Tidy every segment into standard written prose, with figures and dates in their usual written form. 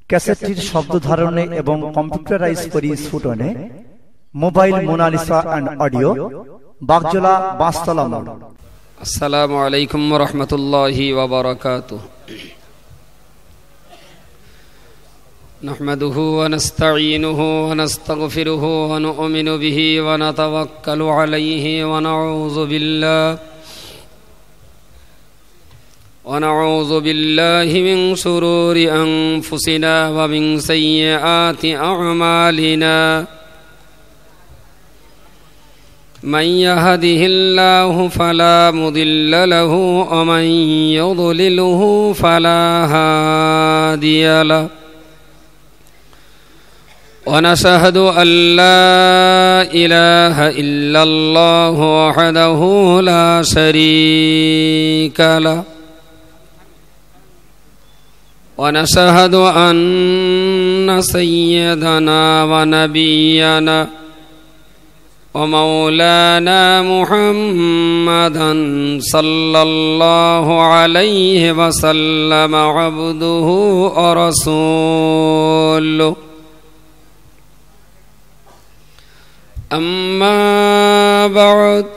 ক্যাসেটটির শব্দ ধারণে এবং কম্পিউটারাইজ পরিস্ফুটনে mobile Monalisa and audio, Bagjola, Banshtala মোড়। আসসালামু আলাইকুম ওয়া রাহমাতুল্লাহি ওয়া বারাকাতুহু। নাহমাদুহু ওয়া নাস্তাঈনুহু ওয়া নাস্তাগফিরুহু ওয়া নু'মিনু বিহি ওয়া নাতাওয়াক্কালু আলাইহি ওয়া নাউযু বিল্লাহি মিন শুরুরি আনফুসিনা ওয়া মিন সাইয়্যাতি আ'মালিনা। من يهده الله فلا مضل له ومن يضلله فلا هادي له، ونشهد أن لا إله إلا الله وحده لا شريك له، ونشهد أن سيدنا ونبينا ومولانا محمدا صلى الله عليه وسلم عبده ورسوله. أما بعد،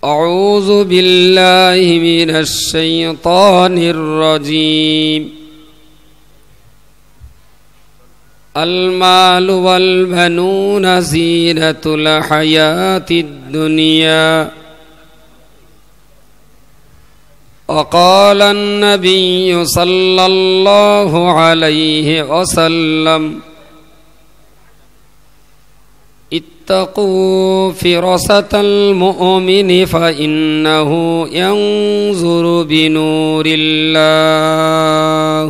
أعوذ بالله من الشيطان الرجيم. المال والبنون زينة الحياة الدنيا، وقال النبي صلى الله عليه وسلم: اتقوا فراسة المؤمن فإنه ينظر بنور الله.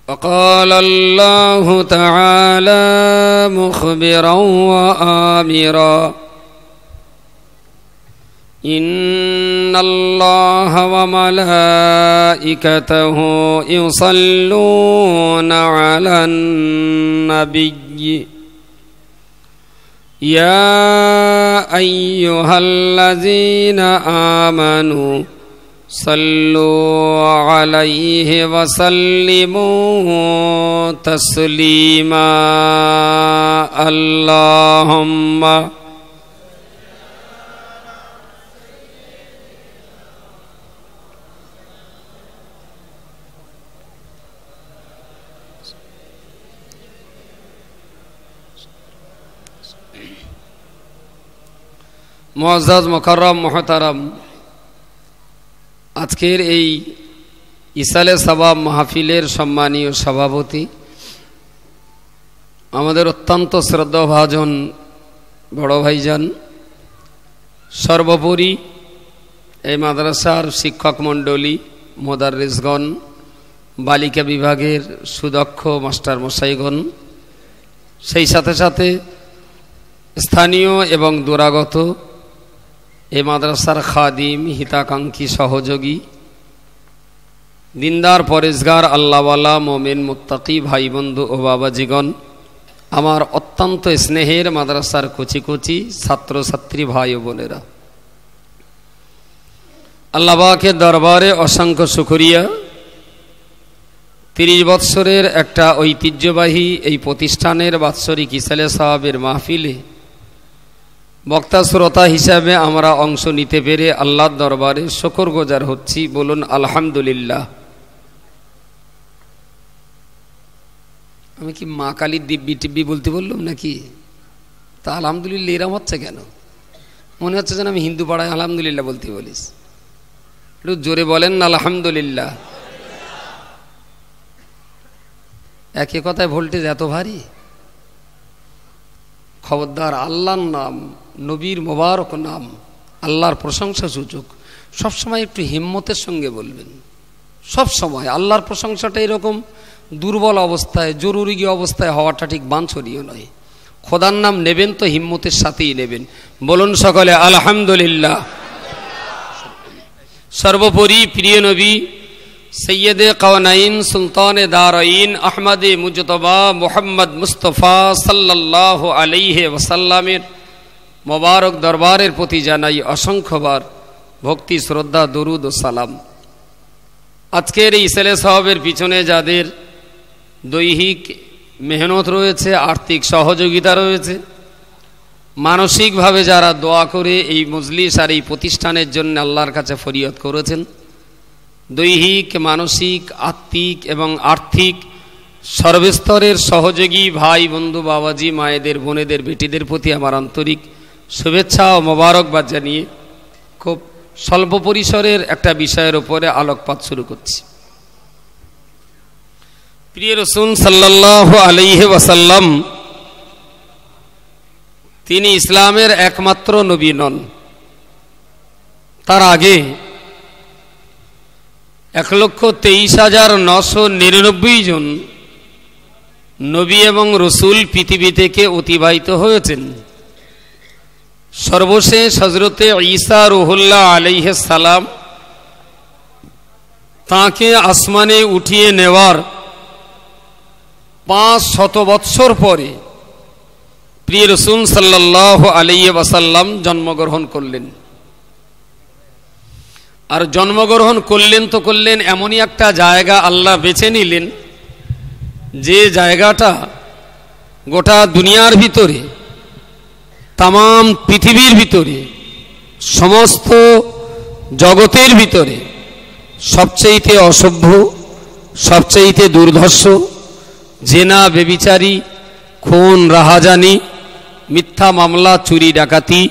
وقال الله تعالى مخبرا وآمرا: إن الله وملائكته يصلون على النبي يا أيها الذين آمنوا صلوا عليه وسلموا تسليما. اللهم মুআজ্জাজ মুকাররম মুহতারাম, আজকের এই ইসালে সাবাব মাহফিলের সম্মানীয় সভাপতি, আমাদের অত্যন্ত শ্রদ্ধাভাজন বড় ভাইজান, সর্বোপরি এই মাদ্রাসার শিক্ষক মণ্ডলী, মোদাররিসগণ, বালিকা বিভাগের সুদক্ষ মাস্টার মশাইগণ, সেই সাথে সাথে স্থানীয় এবং দূরাগত এই মাদ্রাসার খাদিম, হিতাকাঙ্ক্ষী, সহযোগী, দিনদার, পরেজগার, আল্লাহওয়ালা, মোমেন, মুত্তাকি ভাই বন্ধু ও বাবাজিগণ, আমার অত্যন্ত স্নেহের মাদ্রাসার কচি কচি ছাত্রছাত্রী ভাই ও বোনেরা, আল্লাহ পাকের দরবারে অসংখ্য শুকরিয়া। 30 বৎসরের একটা ঐতিহ্যবাহী এই প্রতিষ্ঠানের বাৎসরিক ইসালে সাহাবের মাহফিলে বক্তা শ্রোতা হিসাবে আমরা অংশ নিতে পেরে আল্লাহর দরবারে শুকরগুজার হচ্ছি। বলুন আলহামদুলিল্লাহ। আমি কি মা কালীর দিব্যি টিব্বি বলতে বললাম নাকি? তা আলহামদুলিল্লাহ এরম হচ্ছে কেন? মনে হচ্ছে যেন আমি হিন্দু পাড়ায় আলহামদুলিল্লাহ বলতে বলিস। একটু জোরে বলেন না আলহামদুলিল্লাহ। একই কথায় ভোল্টেজ এত ভারী? খবরদার, আল্লাহর নাম, নবীর মোবারক নাম, আল্লাহর প্রশংসা সূচক, সবসময় একটু হিম্মতের সঙ্গে বলবেন। সব সময় আল্লাহর প্রশংসাটা এরকম দুর্বল অবস্থায়, জরুরি অবস্থায় হওয়াটা ঠিক বাঞ্ছনীয় নয়। খোদার নাম নেবেন তো হিম্মতের সাথেই নেবেন। বলুন সকলে আলহামদুলিল্লাহ। সর্বোপরি প্রিয় নবী সৈয়দে কাওনাইন সুলতানে দারাইন আহমদে মুজতবা মুহাম্মদ মুস্তফা সাল্লাল্লাহু আলাইহি ওয়াসাল্লামের মোবারক দরবারের প্রতি জানাই অসংখ্যবার ভক্তি, শ্রদ্ধা, দরুদ ও সালাম। আজকের এই ছেলে সাহাবের পিছনে যাদের দৈহিক মেহনত রয়েছে, আর্থিক সহযোগিতা রয়েছে, মানসিকভাবে যারা দোয়া করে এই মজলিস আর এই প্রতিষ্ঠানের জন্য আল্লাহর কাছে ফরিয়াদ করেছেন, দৈহিক, মানসিক, আত্মিক এবং আর্থিক সর্বস্তরের সহযোগী ভাই বন্ধু, বাবাজি, মায়েদের, বোনেদের, বেটিদের প্রতি আমার আন্তরিক শুভেচ্ছা ও মোবারকবাদ জানিয়ে খুব স্বল্প পরিসরের একটা বিষয়ের উপরে আলোকপাত শুরু করছি। প্রিয় রাসূল সাল্লাল্লাহু আলাইহি ওয়াসাল্লাম তিনি ইসলামের একমাত্র নবী নন। তার আগে 1,23,999 জন নবী এবং রসুল পৃথিবী থেকে অতিবাহিত হয়েছেন। সর্বশেষ হযরতে ঈসা রুহুল্লাহ আলাইহিস সালাম তাকে আসমানে উঠিয়ে নেওয়ার 500 বৎসর পরে প্রিয় রাসূল সাল্লাল্লাহু আলাইহি ওয়াসাল্লাম জন্মগ্রহণ করলেন। আর জন্মগ্রহণ করলেন তো করলেন, এমনই একটা জায়গা আল্লাহ বেছে নিলেন যে জায়গাটা গোটা দুনিয়ার ভিতরে, তামাম পৃথিবীর ভিতরে, সমস্ত জগতের ভিতরে সবচেয়ে অসভ্য, সবচেয়ে দুর্ধর্ষ, জেনা, বেবিচারী, খুন, রাহাজানি, মিথ্যা মামলা, চুরি ডাকাতি,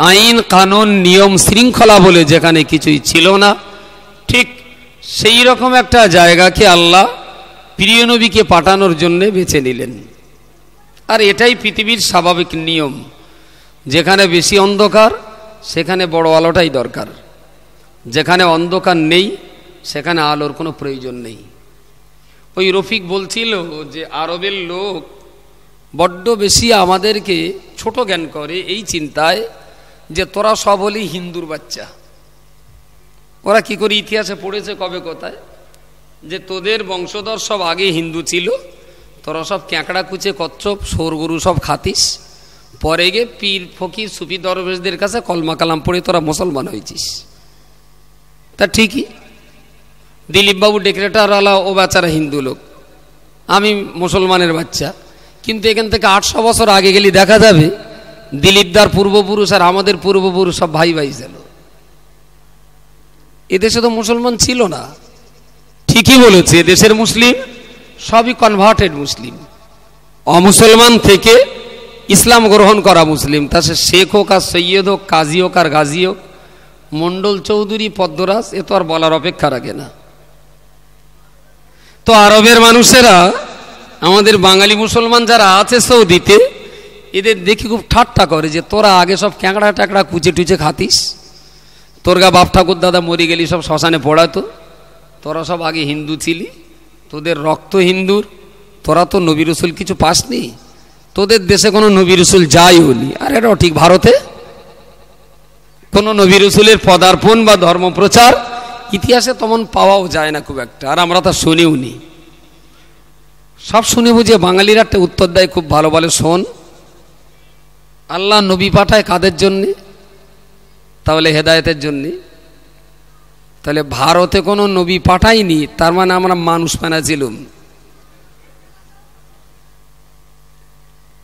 আইন কানুন, নিয়ম শৃঙ্খলা বলে যেখানে কিছুই ছিল না, ঠিক সেই রকম একটা জায়গাকে আল্লাহ প্রিয় নবীকে পাঠানোর জন্য বেছে নিলেন। আর এটাই পৃথিবীর স্বাভাবিক নিয়ম, যেখানে বেশি অন্ধকার সেখানে বড় আলোটাই দরকার, যেখানে অন্ধকার নেই সেখানে আলোর কোনো প্রয়োজন নেই। ওই রফিক বলছিল যে আরবের লোক বড্ড বেশি আমাদেরকে ছোট জ্ঞান করে এই চিন্তায় যে তোরা সব হলি হিন্দুর বাচ্চা। ওরা কি করে ইতিহাসে পড়েছে কবে কোথায় যে তোদের বংশধর সব আগে হিন্দু ছিল, তোরা সব ক্যাঁকড়া কুচে, কচ্ছপ, সৌরগরু সব খাতিস, পরে গিয়ে পীর ফকির সুফি দরবেশদের কাছে কলমা কালাম পড়ে তোরা মুসলমান হয়েছিস। তা ঠিকই, দিলীপবাবু ডেকরেটার আলা ও বেচারা হিন্দু লোক, আমি মুসলমানের বাচ্চা, কিন্তু এখান থেকে 800 বছর আগে গেলে দেখা যাবে দিলীপদার পূর্বপুরুষ আর আমাদের পূর্বপুরুষ সব ভাই ভাই ছিল। এদেশে তো মুসলমান ছিল না। ঠিকই বলেছে, দেশের মুসলিম সবই কনভার্টেড মুসলিম, অমুসলমান থেকে ইসলাম গ্রহণ করা মুসলিম। তা সে শেখ হোক আর সৈয়দ হোক, কাজী হোক আর গাজী হোক, মন্ডল, চৌধুরী, পদ্মরাজ, এ তো আর বলার অপেক্ষা রাখে না। তো আরবের মানুষেরা, আমাদের বাঙালি মুসলমান যারা আছে সৌদিতে, এদের দেখি খুব ঠাট্টা করে যে তোরা আগে সব ক্যাঁকড়া ট্যাঁকড়া কুচে টুচে খাতিস, তোর গা বাপ ঠাকুর দাদা মরে গেলি সব শ্মশানে পড়াতো, তোরা সব আগে হিন্দু ছিলি, তোদের রক্ত হিন্দুর, তোরা তো নবী রসুল কিছু পাসনি, তোদের দেশে কোনো নবী রসুল যাই হলি। আর এটাও ঠিক, ভারতে কোনো নবী রসুলের পদার্পণ বা ধর্মপ্রচার ইতিহাসে তেমন পাওয়াও যায় না খুব একটা, আর আমরা তা শুনিও নি। সব শুনে বুঝে বাঙালির একটা উত্তর দেয় খুব ভালো, বলে শোন, আল্লাহ নবী পাঠায় কাদের জন্যে? তাহলে হেদায়েতের জন্যে। তাহলে ভারতে কোনো নবী পাঠায়নি, তার মানে আমরা মানুষ পানা ছিলাম।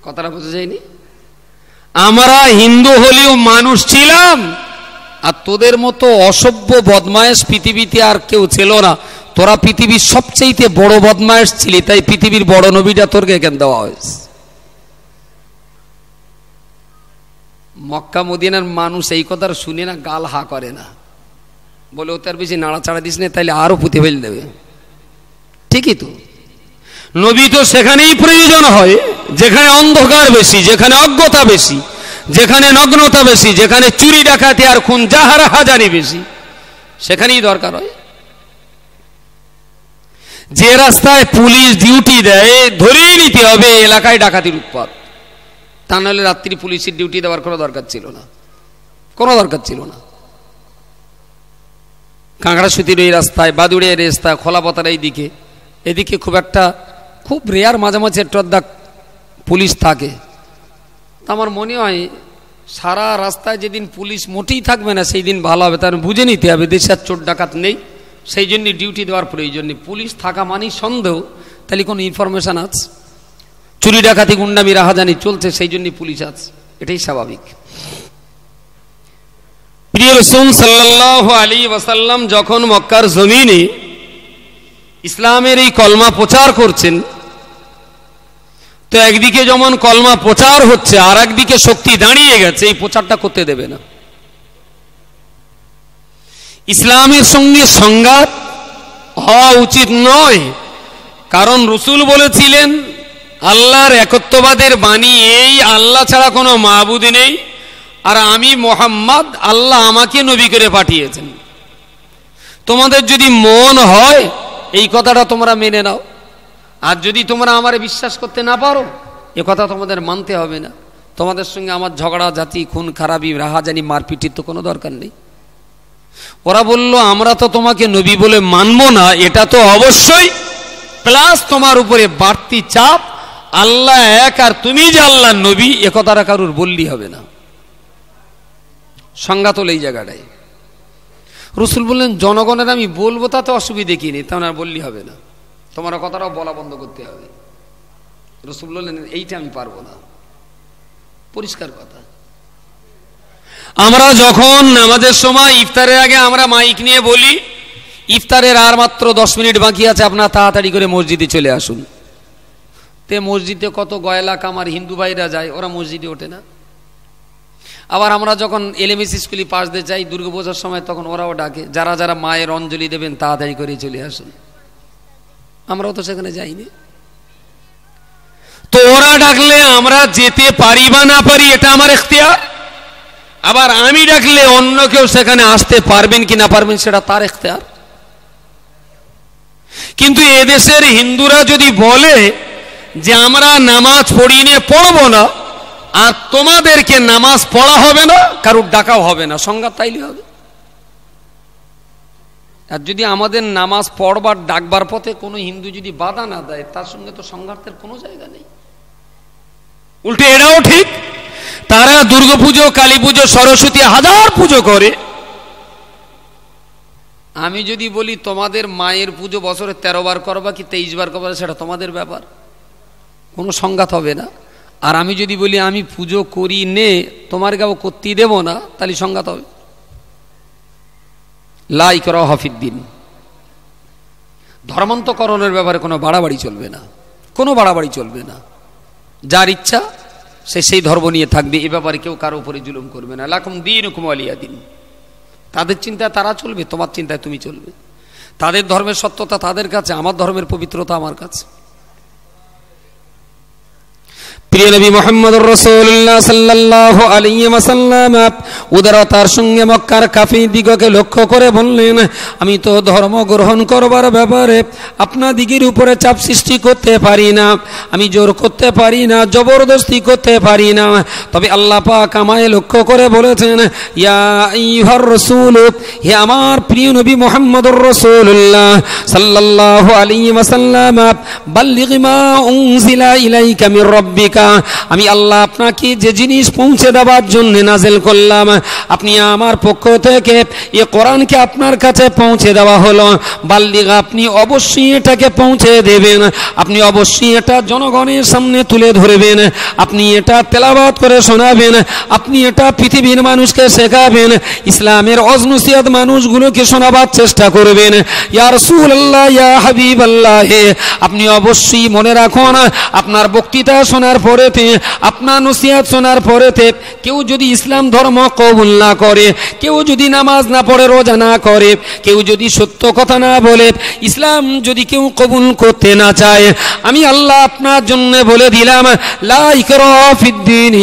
কথাটা বোঝা যায়নি? আমরা হিন্দু হলেও মানুষ ছিলাম, আর তোদের মতো অসভ্য বদমায়েশ পৃথিবীতে আর কেউ ছিল না। তোরা পৃথিবীর সবচেয়ে বড় বদমায়েশ ছিলি, তাই পৃথিবীর বড় নবীটা তোরকে এখানে দেওয়া হয়েছে। মক্কা মদিনার মানুষ এই কথা শুনে না, গাল হা করে না, বলে ও তার বেশি নাড়াচাড়া দিস না, তাইলে আরো পুঁতে ফেলে দেবে। ঠিকই তো, নবী তো সেখানেই প্রয়োজন হয় যেখানে অন্ধকার বেশি, যেখানে অজ্ঞতা বেশি, যেখানে নগ্নতা বেশি, যেখানে চুরি ডাকাতি আর খুন জাহার হাজারি বেশি, সেখানেই দরকার হয়। যে রাস্তায় পুলিশ ডিউটি দেয় ধরেই নিতে হবে এলাকায় ডাকাতির উৎপাত, তা নাহলে রাত্রি পুলিশের ডিউটি দেওয়ার কোনো দরকার ছিল না, কোনো দরকার ছিল না। কাঁকড়াসুতির এই রাস্তায়, বাদুড়িয়ার রাস্তায়, খোলাপতার এই দিকে, এদিকে খুব রেয়ার মাঝে মাঝে ট্রদ্দা পুলিশ থাকে। তা আমার মনে হয় সারা রাস্তায় যেদিন পুলিশ মোটেই থাকবে না সেই দিন ভালো হবে, তার বুঝে নিতে হবে দেশে আর চোর ডাকাত নেই, সেই জন্য ডিউটি দেওয়ার প্রয়োজন নেই। পুলিশ থাকা মানেই সন্দেহ, তাহলে কোনো ইনফরমেশন আছে? চুরি ডাকাতি গুন্ডামি রাহাজানি চলছে, সেই জন্য পুলিশ আছে, এটাই স্বাভাবিক। প্রিয় রাসূল সাল্লাল্লাহু আলাইহি ওয়াসাল্লাম যখন মক্কার জমিনে ইসলামের এই কলমা প্রচার করছেন, তো একদিকে যেমন কলমা প্রচার হচ্ছে, আর একদিকে শক্তি দাঁড়িয়ে গেছে, এই প্রচারটা করতে দেবে না। ইসলামের সঙ্গে সংঘাত হওয়া উচিত নয়, কারণ রাসূল বলেছিলেন আল্লাহর একত্ববাদের বাণী এই, আল্লাহ ছাড়া কোনো মাবুদ নেই, আর আমি মুহাম্মদ আল্লাহ আমাকে নবী করে পাঠিয়েছেন। তোমাদের যদি মন হয় এই কথাটা তোমরা মেনে নাও, আর যদি তোমরা আমারে বিশ্বাস করতে না পারো এ কথা তোমাদের মানতে হবে না। তোমাদের সঙ্গে আমার ঝগড়া জাতি খুন খারাপি রাহাজানি মারপিটির তো কোনো দরকার নেই। ওরা বলল আমরা তো তোমাকে নবী বলে মানবো না, এটা তো অবশ্যই, প্লাস তোমার উপরে বাড়তি চাপ, আল্লাহ এক আর তুমি যে আল্লাহর নবী এ কথাটা কারুর বললি হবে না। সংঘাত হলো এই জায়গাটায়। রাসূল বললেন জনগণের আমি বলবো তাতে অসুবিধে কি নেই, তা না বললি হবে না, তোমার কথাটাও বলা বন্ধ করতে হবে। রাসূল বললেন এইটা আমি পারবো না, পরিষ্কার কথা। আমরা যখন নামাজের সময় ইফতারের আগে আমরা মাইক নিয়ে বলি ইফতারের আর মাত্র 10 মিনিট বাকি আছে, আপনারা তাড়াতাড়ি করে মসজিদে চলে আসুন। তে মসজিদে কত গয়লা কামার হিন্দু ভাইরা যায়, ওরা মসজিদে ওঠে না। আবার আমরা যখন এলএমএস স্কুলে পাশ দিয়ে যাই দুর্গাপূজার সময়, তখন ওরাও ডাকে যারা যারা মায়ের অঞ্জলি দেবেন তাড়াতাড়ি করে চলে আসুন। আমরাও তো সেখানে যাইনি। তো ওরা ডাকলে আমরা যেতে পারি বা না পারি এটা আমার ইখতিয়ার, আবার আমি ডাকলে অন্য কেউ সেখানে আসতে পারবেন কি না পারবেন সেটা তার ইখতিয়ার। কিন্তু এদেশের হিন্দুরা যদি বলে যে আমরা নামাজ পড়িনে পড়বো না, আর তোমাদেরকে নামাজ পড়া হবে না, কারুর ডাকাও হবে না, সংঘাত তাইলে হবে। আর যদি আমাদের নামাজ পড়বার ডাকবার পথে কোনো হিন্দু যদি বাধা না দেয়, তার সঙ্গে তো সংঘাতের কোনো জায়গা নেই। উল্টে এটাও ঠিক, তারা দুর্গাপুজো, কালী পুজো, সরস্বতী হাজার পুজো করে, আমি যদি বলি তোমাদের মায়ের পুজো বছরে 13 বার করবা কি 23 বার করবা, সেটা তোমাদের ব্যাপার, কোনো সংঘাত হবে না। আর আমি যদি বলি আমি পুজো করি নে, তোমার গাও করতেই দেব না, তাহলে সংঘাত হবে। লা ইকরাহা ফিদ্দিন, ধর্মান্তকরণের ব্যাপারে কোনো বাড়াবাড়ি চলবে না, কোনো বাড়াবাড়ি চলবে না। যার ইচ্ছা সে সেই ধর্ম নিয়ে থাকবে, এ ব্যাপারে কেউ কারো উপরে জুলুম করবে না। লাকুম দীনুকুম ওয়ালিয়া দিন, তাদের চিন্তায় তারা চলবে, তোমার চিন্তায় তুমি চলবে। তাদের ধর্মের সত্যতা তাদের কাছে, আমার ধর্মের পবিত্রতা আমার কাছে। প্রিয় নবী মুহাম্মদুর রাসূলুল্লাহ সাল্লাল্লাহু আলাইহি ওয়াসাল্লাম উদারতার সঙ্গে মক্কার কাফিরদিগকে লক্ষ্য করে বললেন, আমি তো ধর্ম গ্রহণ করবার ব্যাপারে আপনাদিগের উপরে চাপ সৃষ্টি করতে পারি না, আমি জোর করতে পারি না, জবরদস্তি করতে পারি না। তবে আল্লাহ পাক আমায় লক্ষ্য করে বলেছেন, ইয়া আইয়ুহার রাসূল, হে আমার প্রিয় নবী মুহাম্মদুর রাসূলুল্লাহ সাল্লাল্লাহু আলাইহি ওয়াসাল্লাম, বাল্লিগ মা উনজিলা ইলাইকা মির রাব্বিকা, আমি আল্লাহ আপনাকে যে জিনিস পৌঁছে দেওয়ার জন্য নাযিল করলাম, আপনি আমার পক্ষ থেকে এই কোরআনকে আপনার কাছে পৌঁছে দেওয়া হলো। বাল্লিগ, আপনি অবশ্যই এটাকে পৌঁছে দেবেন, আপনি অবশ্যই এটা জনগণের সামনে তুলে ধরবেন, আপনি এটা তেলাওয়াত করে শোনাবেন, আপনি এটা পৃথিবীর মানুষকে শেখাবেন, ইসলামের অজনসিয়াত মানুষগুলোকে শোনাবার চেষ্টা করবেন। ইয়া রাসূলুল্লাহ, ইয়া হাবিবাল্লাহ, আপনি অবশ্যই মনে রাখুন, আপনার বক্তৃতা শোনার পরেতে, আপনার নসিহত শোনার পরেতে কেউ যদি ইসলাম ধর্ম কবুল না করে, কেউ যদি নামাজ না পড়ে, রোজা না করে, কেউ যদি সত্য কথা না বলে, ইসলাম যদি কেউ কবুল করতে না চায়, আমি আল্লাহ আপনার জন্য বলে দিলাম লা ইকরাহা ফিদ্দীন,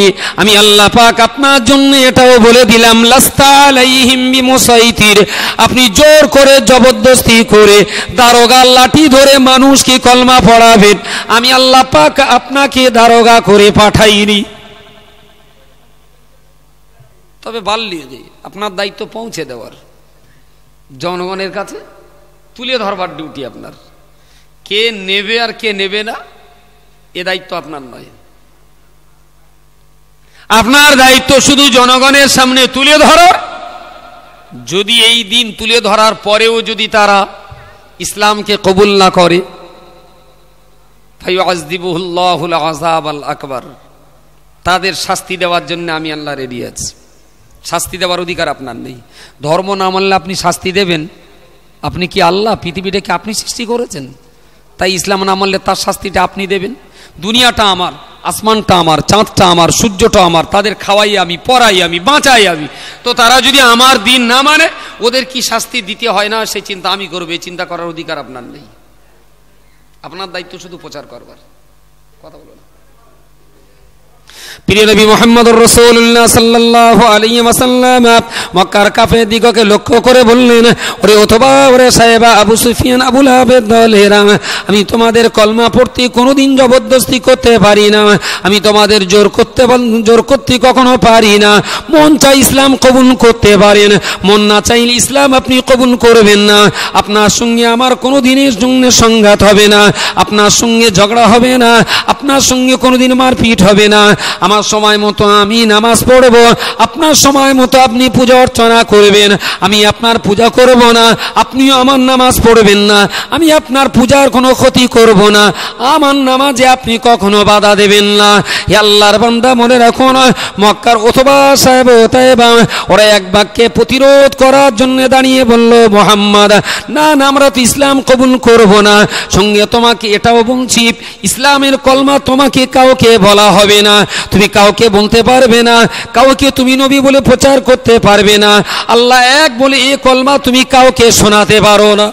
আমি আল্লাহ পাক আপনার জন্য এটাও বলে দিলাম লাস্তা আলাইহিম বিমুসাইতির, আপনি জোর করে জবরদস্তি করে দারোগা লাঠি ধরে মানুষকে কলমা পড়াবেন, আমি আল্লাহ পাক আপনাকে দারোগা করে পাঠাইনি। তবে বাল্লিগি, আপনার দায়িত্ব পৌঁছে দেওয়ার, জনগণের কাছে তুলে ধরবার ডিউটি আপনার। কে নেবে আর কে নেবে না এ দায়িত্ব আপনার নয়, আপনার দায়িত্ব শুধু জনগণের সামনে তুলে ধরার যদি এই দিন তুলে ধরার পরেও যদি তারা ইসলামকে কবুল না করে, ফায়ুআযযিবুহুল্লাহুল আযাবাল আকবার, তাদের শাস্তি দেওয়ার জন্য আমি আল্লাহ রেডি আছি। শাস্তি দেওয়ার অধিকার আপনার নেই। ধর্ম না মানলে আপনি শাস্তি দেবেন? আপনি কি আল্লাহ? পৃথিবীটাকে আপনি সৃষ্টি করেছেন, তাই ইসলাম না মানলে তার শাস্তিটা আপনি দেবেন? দুনিয়াটা আমার, আসমানটা আমার, চাঁদটা আমার, সূর্যটা আমার, তাদের খাওয়াই আমি, পড়াই আমি, বাঁচাই আমি। তো তারা যদি আমার দিন না মানে ওদের কি শাস্তি দিতে হয় না সেই চিন্তা আমি করবো, এই চিন্তা করার অধিকার আপনার নেই। আপনার দায়িত্ব শুধু প্রচার করবার। কথা বলো না। প্রিয় নবী মুহাম্মদুর রাসূলুল্লাহ সাল্লাল্লাহু আলাইহি ওয়াসাল্লাম মক্কার কাফেরদিগকে লক্ষ্য করে বললেন, ওরে অথবা ওরে সাহেবা আবু সুফিয়ান, আবু লাহাবের দলেরা, আমি তোমাদের কলমা পড়তে কোনোদিন জবরদস্তি করতে পারি না, আমি তোমাদের জোর করতে কখনো পারি না। মন চাই ইসলাম কবুল করতে পারেন, মন না চাইলে ইসলাম আপনি কবুল করবেন না। আপনার সঙ্গে আমার কোনো দিনের সঙ্গে সংঘাত হবে না, আপনার সঙ্গে ঝগড়া হবে না, আপনার সঙ্গে কোনোদিন মারপিট হবে না। আমার সময় মতো আমি নামাজ পড়ব, আপনার সময় মতো আপনি পূজা অর্চনা করবেন, আমি আপনার পূজা করব না, আপনিও আমার নামাজ পড়বেন না, আমি আপনার পূজার কোনো ক্ষতি করব না, আমার নামাজে আপনি কখনো বাধা দেবেন না। হে আল্লাহর বান্দা, মনে রাখুন, মক্কার অথবা সাহেব তায়েবা ওরা এক বাক্যে প্রতিরোধ করার জন্য দাঁড়িয়ে বলল, মুহাম্মদ না না, আমরা তো ইসলাম কবুল করব না। সঙ্গে তোমাকে এটাও বলছি, ইসলামের কলমা তোমাকে কাউকে বলা হবে না, তুমি কাউকে বলতে পারবে না, কাউকে তুমি নবী বলে প্রচার করতে পারবে না। আল্লাহ এক বলে এই কলমা তুমি কাউকে শোনাতে পারো না,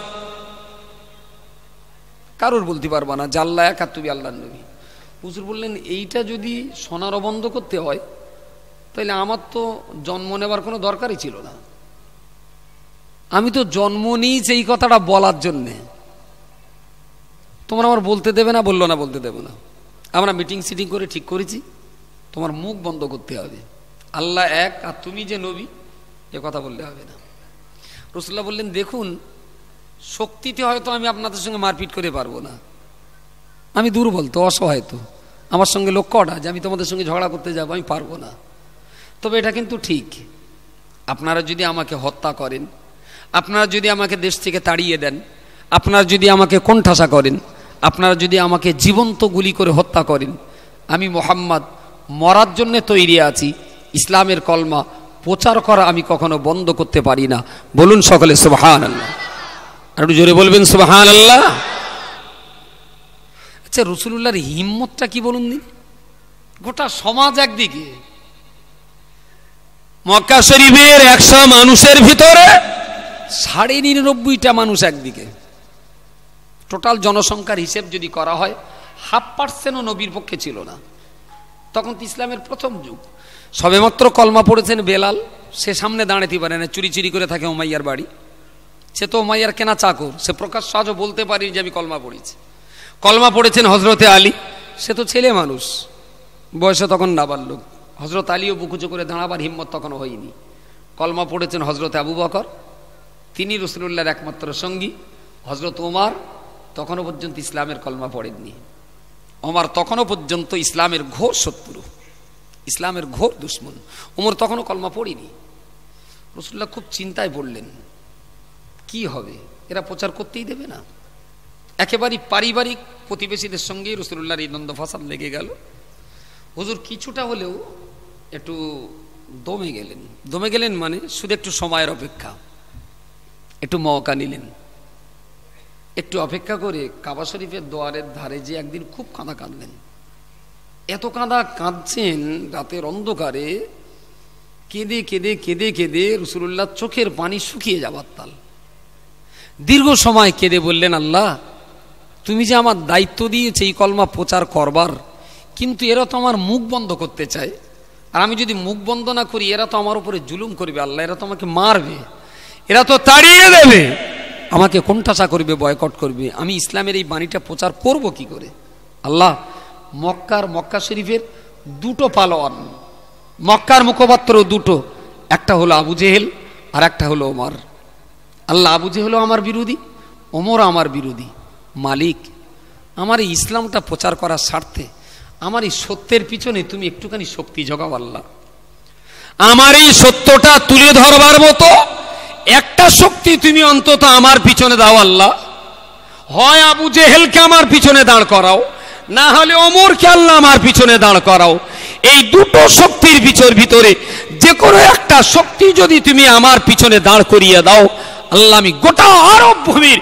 কারোর বলতে পারবা না যে আল্লাহ এক আর তুমি আল্লাহর নবী। হুজুর বললেন, এইটা যদি শোনারও বন্ধ করতে হয় তাহলে আমার তো জন্ম নেবার কোনো দরকারই ছিল না। আমি তো জন্ম নিয়েছি এই কথাটা বলার জন্যে। তোমরা আমার বলতে দেবে না, বললো না বলতে দেবে না, আমরা মিটিং সিটিং করে ঠিক করেছি তোমার মুখ বন্ধ করতে হবে, আল্লাহ এক আর তুমি যে নবী এ কথা বললে হবে না। রাসূলুল্লাহ বললেন, দেখুন, শক্তিতে হয়তো আমি আপনাদের সঙ্গে মারপিট করে পারবো না, আমি দুর্বল তো, অসহায় তো, আমার সঙ্গে লোক কটা যে আমি তোমাদের সঙ্গে ঝগড়া করতে যাবো, আমি পারবো না। তবে এটা কিন্তু ঠিক, আপনারা যদি আমাকে হত্যা করেন, আপনারা যদি আমাকে দেশ থেকে তাড়িয়ে দেন, আপনারা যদি আমাকে কোণঠাসা করেন, আপনারা যদি আমাকে জীবন্ত গুলি করে হত্যা করেন, আমি মুহাম্মদ মরার জন্য তৈরি আছি। ইসলামের কলমা প্রচার করা আমি কখনো বন্ধ করতে পারি না। বলুন সকলে সুবহানাল্লাহ, আর একটু জোরে বলবেন সুবহানাল্লাহ। আচ্ছা, রাসূলুল্লাহর হিম্মতটা কি বলুন দিন। গোটা সমাজ একদিকে, মক্কা শরীফের 100 মানুষের ভিতরে 99.5টা মানুষ একদিকে। টোটাল জনসংখ্যার হিসেব যদি করা হয় 0.5% নবীর পক্ষে ছিল না। তখন তো ইসলামের প্রথম যুগ, সবেমাত্র কলমা পড়েছেন বেলাল, সে সামনে দাঁড়াতে পারে না, চুরি চুরি করে থাকে উমাইয়ার বাড়ি, সে তো উমাইয়ার কেনা চাকর, সে প্রকাশ্য আজও বলতে পারি যে আমি কলমা পড়েছি। কলমা পড়েছেন হজরতে আলী, সে তো ছেলে মানুষ, বয়সে তখন নাবালক, হজরত আলীও বুকুচু করে দাঁড়াবার হিম্মত তখনও হয়নি। কলমা পড়েছেন হজরতে আবু বকর, তিনি রাসূলুল্লাহর একমাত্র সঙ্গী। হজরত ওমর তখনও পর্যন্ত ইসলামের কলমা পড়েননি, ওমর তখনও পর্যন্ত ইসলামের ঘোর শত্রু, ইসলামের ঘোর দুশ্মন। ওমর তখনও কলমা পড়েনি। রাসূলুল্লাহ খুব চিন্তায় পড়লেন, কি হবে, এরা প্রচার করতেই দেবে না। একেবারেই পারিবারিক প্রতিবেশীদের সঙ্গে রাসূলুল্লাহর এই দ্বন্দ্ব ফাসাদ লেগে গেল। হুজুর কিছুটা হলেও একটু দমে গেলেন, মানে শুধু একটু সময়ের অপেক্ষা, একটু মওকা নিলেন, একটু অপেক্ষা করে কাবা শরীফের দোয়ারের ধারে যে একদিন খুব কাঁদলেন। এত কাঁদছেন রাতের অন্ধকারে, কেঁদে কেঁদে কেঁদে কেঁদে রাসূলুল্লাহ চোখের পানি শুকিয়ে যাবার তাল। দীর্ঘ সময় কেঁদে বললেন, আল্লাহ তুমি যে আমার দায়িত্ব দিয়েছে এই কলমা প্রচার করবার, কিন্তু এরা তো আমার মুখ বন্ধ করতে চায়, আর আমি যদি মুখ বন্ধ না করি এরা তো আমার উপরে জুলুম করবে, আল্লাহ এরা তো আমাকে মারবে, এরা তো তাড়িয়ে দেবে, আমাকে কোণঠাসা করবে, বয়কট করবে, আমি ইসলামের এই বাণীটা প্রচার করব কি করে। আল্লাহ, মক্কা শরীফের 2টো পালোয়ান, মক্কার মুখপাত্র 2টো, একটা হলো আবু জেহেল আর একটা হলো ওমর। আল্লাহ, আবু জেহেল আমার বিরোধী, ওমর আমার বিরোধী। মালিক, আমার এই ইসলামটা প্রচার করার স্বার্থে আমার এই সত্যের পিছনে তুমি একটুখানি শক্তি জোগাও। আল্লাহ, আমার এই সত্যটা তুলে ধরবার মতো একটা শক্তি তুমি অন্তত আমার পিছনে দাও আল্লাহ, হয় আবু জেহেলকে আমার পিছনে দাঁড় করাও, না হলে ওমরকে আল্লাহ আমার পিছনে দাঁড় করাও। এই দুটো শক্তির ভিতরে যে কোনো একটা শক্তি যদি তুমি আমার পিছনে দাঁড় করিয়ে দাও, আল্লাহ আমি গোটা আরব ভূমির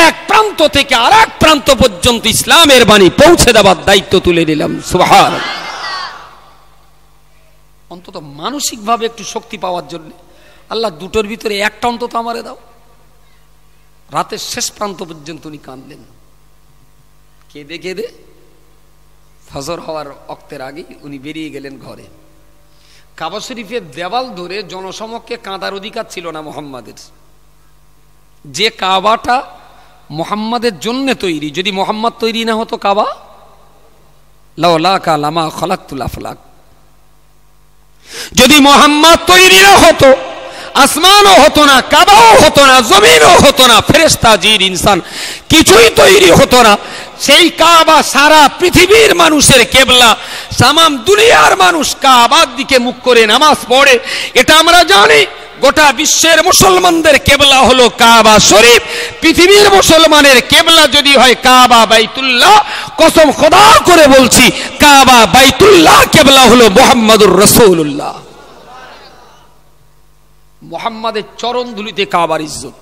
এক প্রান্ত থেকে আর এক প্রান্ত পর্যন্ত ইসলামের বাণী পৌঁছে দেওয়ার দায়িত্ব তুলে নিলাম। সুবহানাল্লাহ। অন্তত মানসিকভাবে একটু শক্তি পাওয়ার জন্য আল্লাহ দুটোর ভিতরে একটা অন্তত আমারে দাও। রাতের শেষ প্রান্ত পর্যন্ত উনি কাঁদলেন, কেঁদে কেঁদে ফজর হওয়ার অক্তের আগে উনি বেরিয়ে গেলেন ঘরে। কাবা শরীফের দেওয়াল ধরে জনসমক্ষে কাঁদার অধিকার ছিল না মোহাম্মদের। যে কাবাটা মোহাম্মদের জন্য তৈরি, যদি মোহাম্মদ তৈরি না হতো কাবা, লাউলাকা লামা খালাকতুল আফলাক, যদি মোহাম্মদ তৈরি না হতো আসমানও হতো না, কাবাও হতো না, জমিনও হতো না, ফেরেশতা জিন ইনসান কিছুই তৈরি হতো না। সেই কাবা সারা পৃথিবীর মানুষের কেবলা, তামাম দুনিয়ার মানুষ কাবার দিকে মুখ করে নামাজ পড়ে, এটা আমরা জানি। গোটা বিশ্বের মুসলমানদের কেবলা হলো কাবা শরীফ। পৃথিবীর মুসলমানের কেবলা যদি হয় কাবা বাইতুল্লাহ, কসম খোদা করে বলছি কাবা বাইতুল্লাহ কেবলা হলো মুহাম্মাদুর রাসূলুল্লাহ। মুহাম্মাদের চরণ ধুলিতে কাবার ইজ্জত।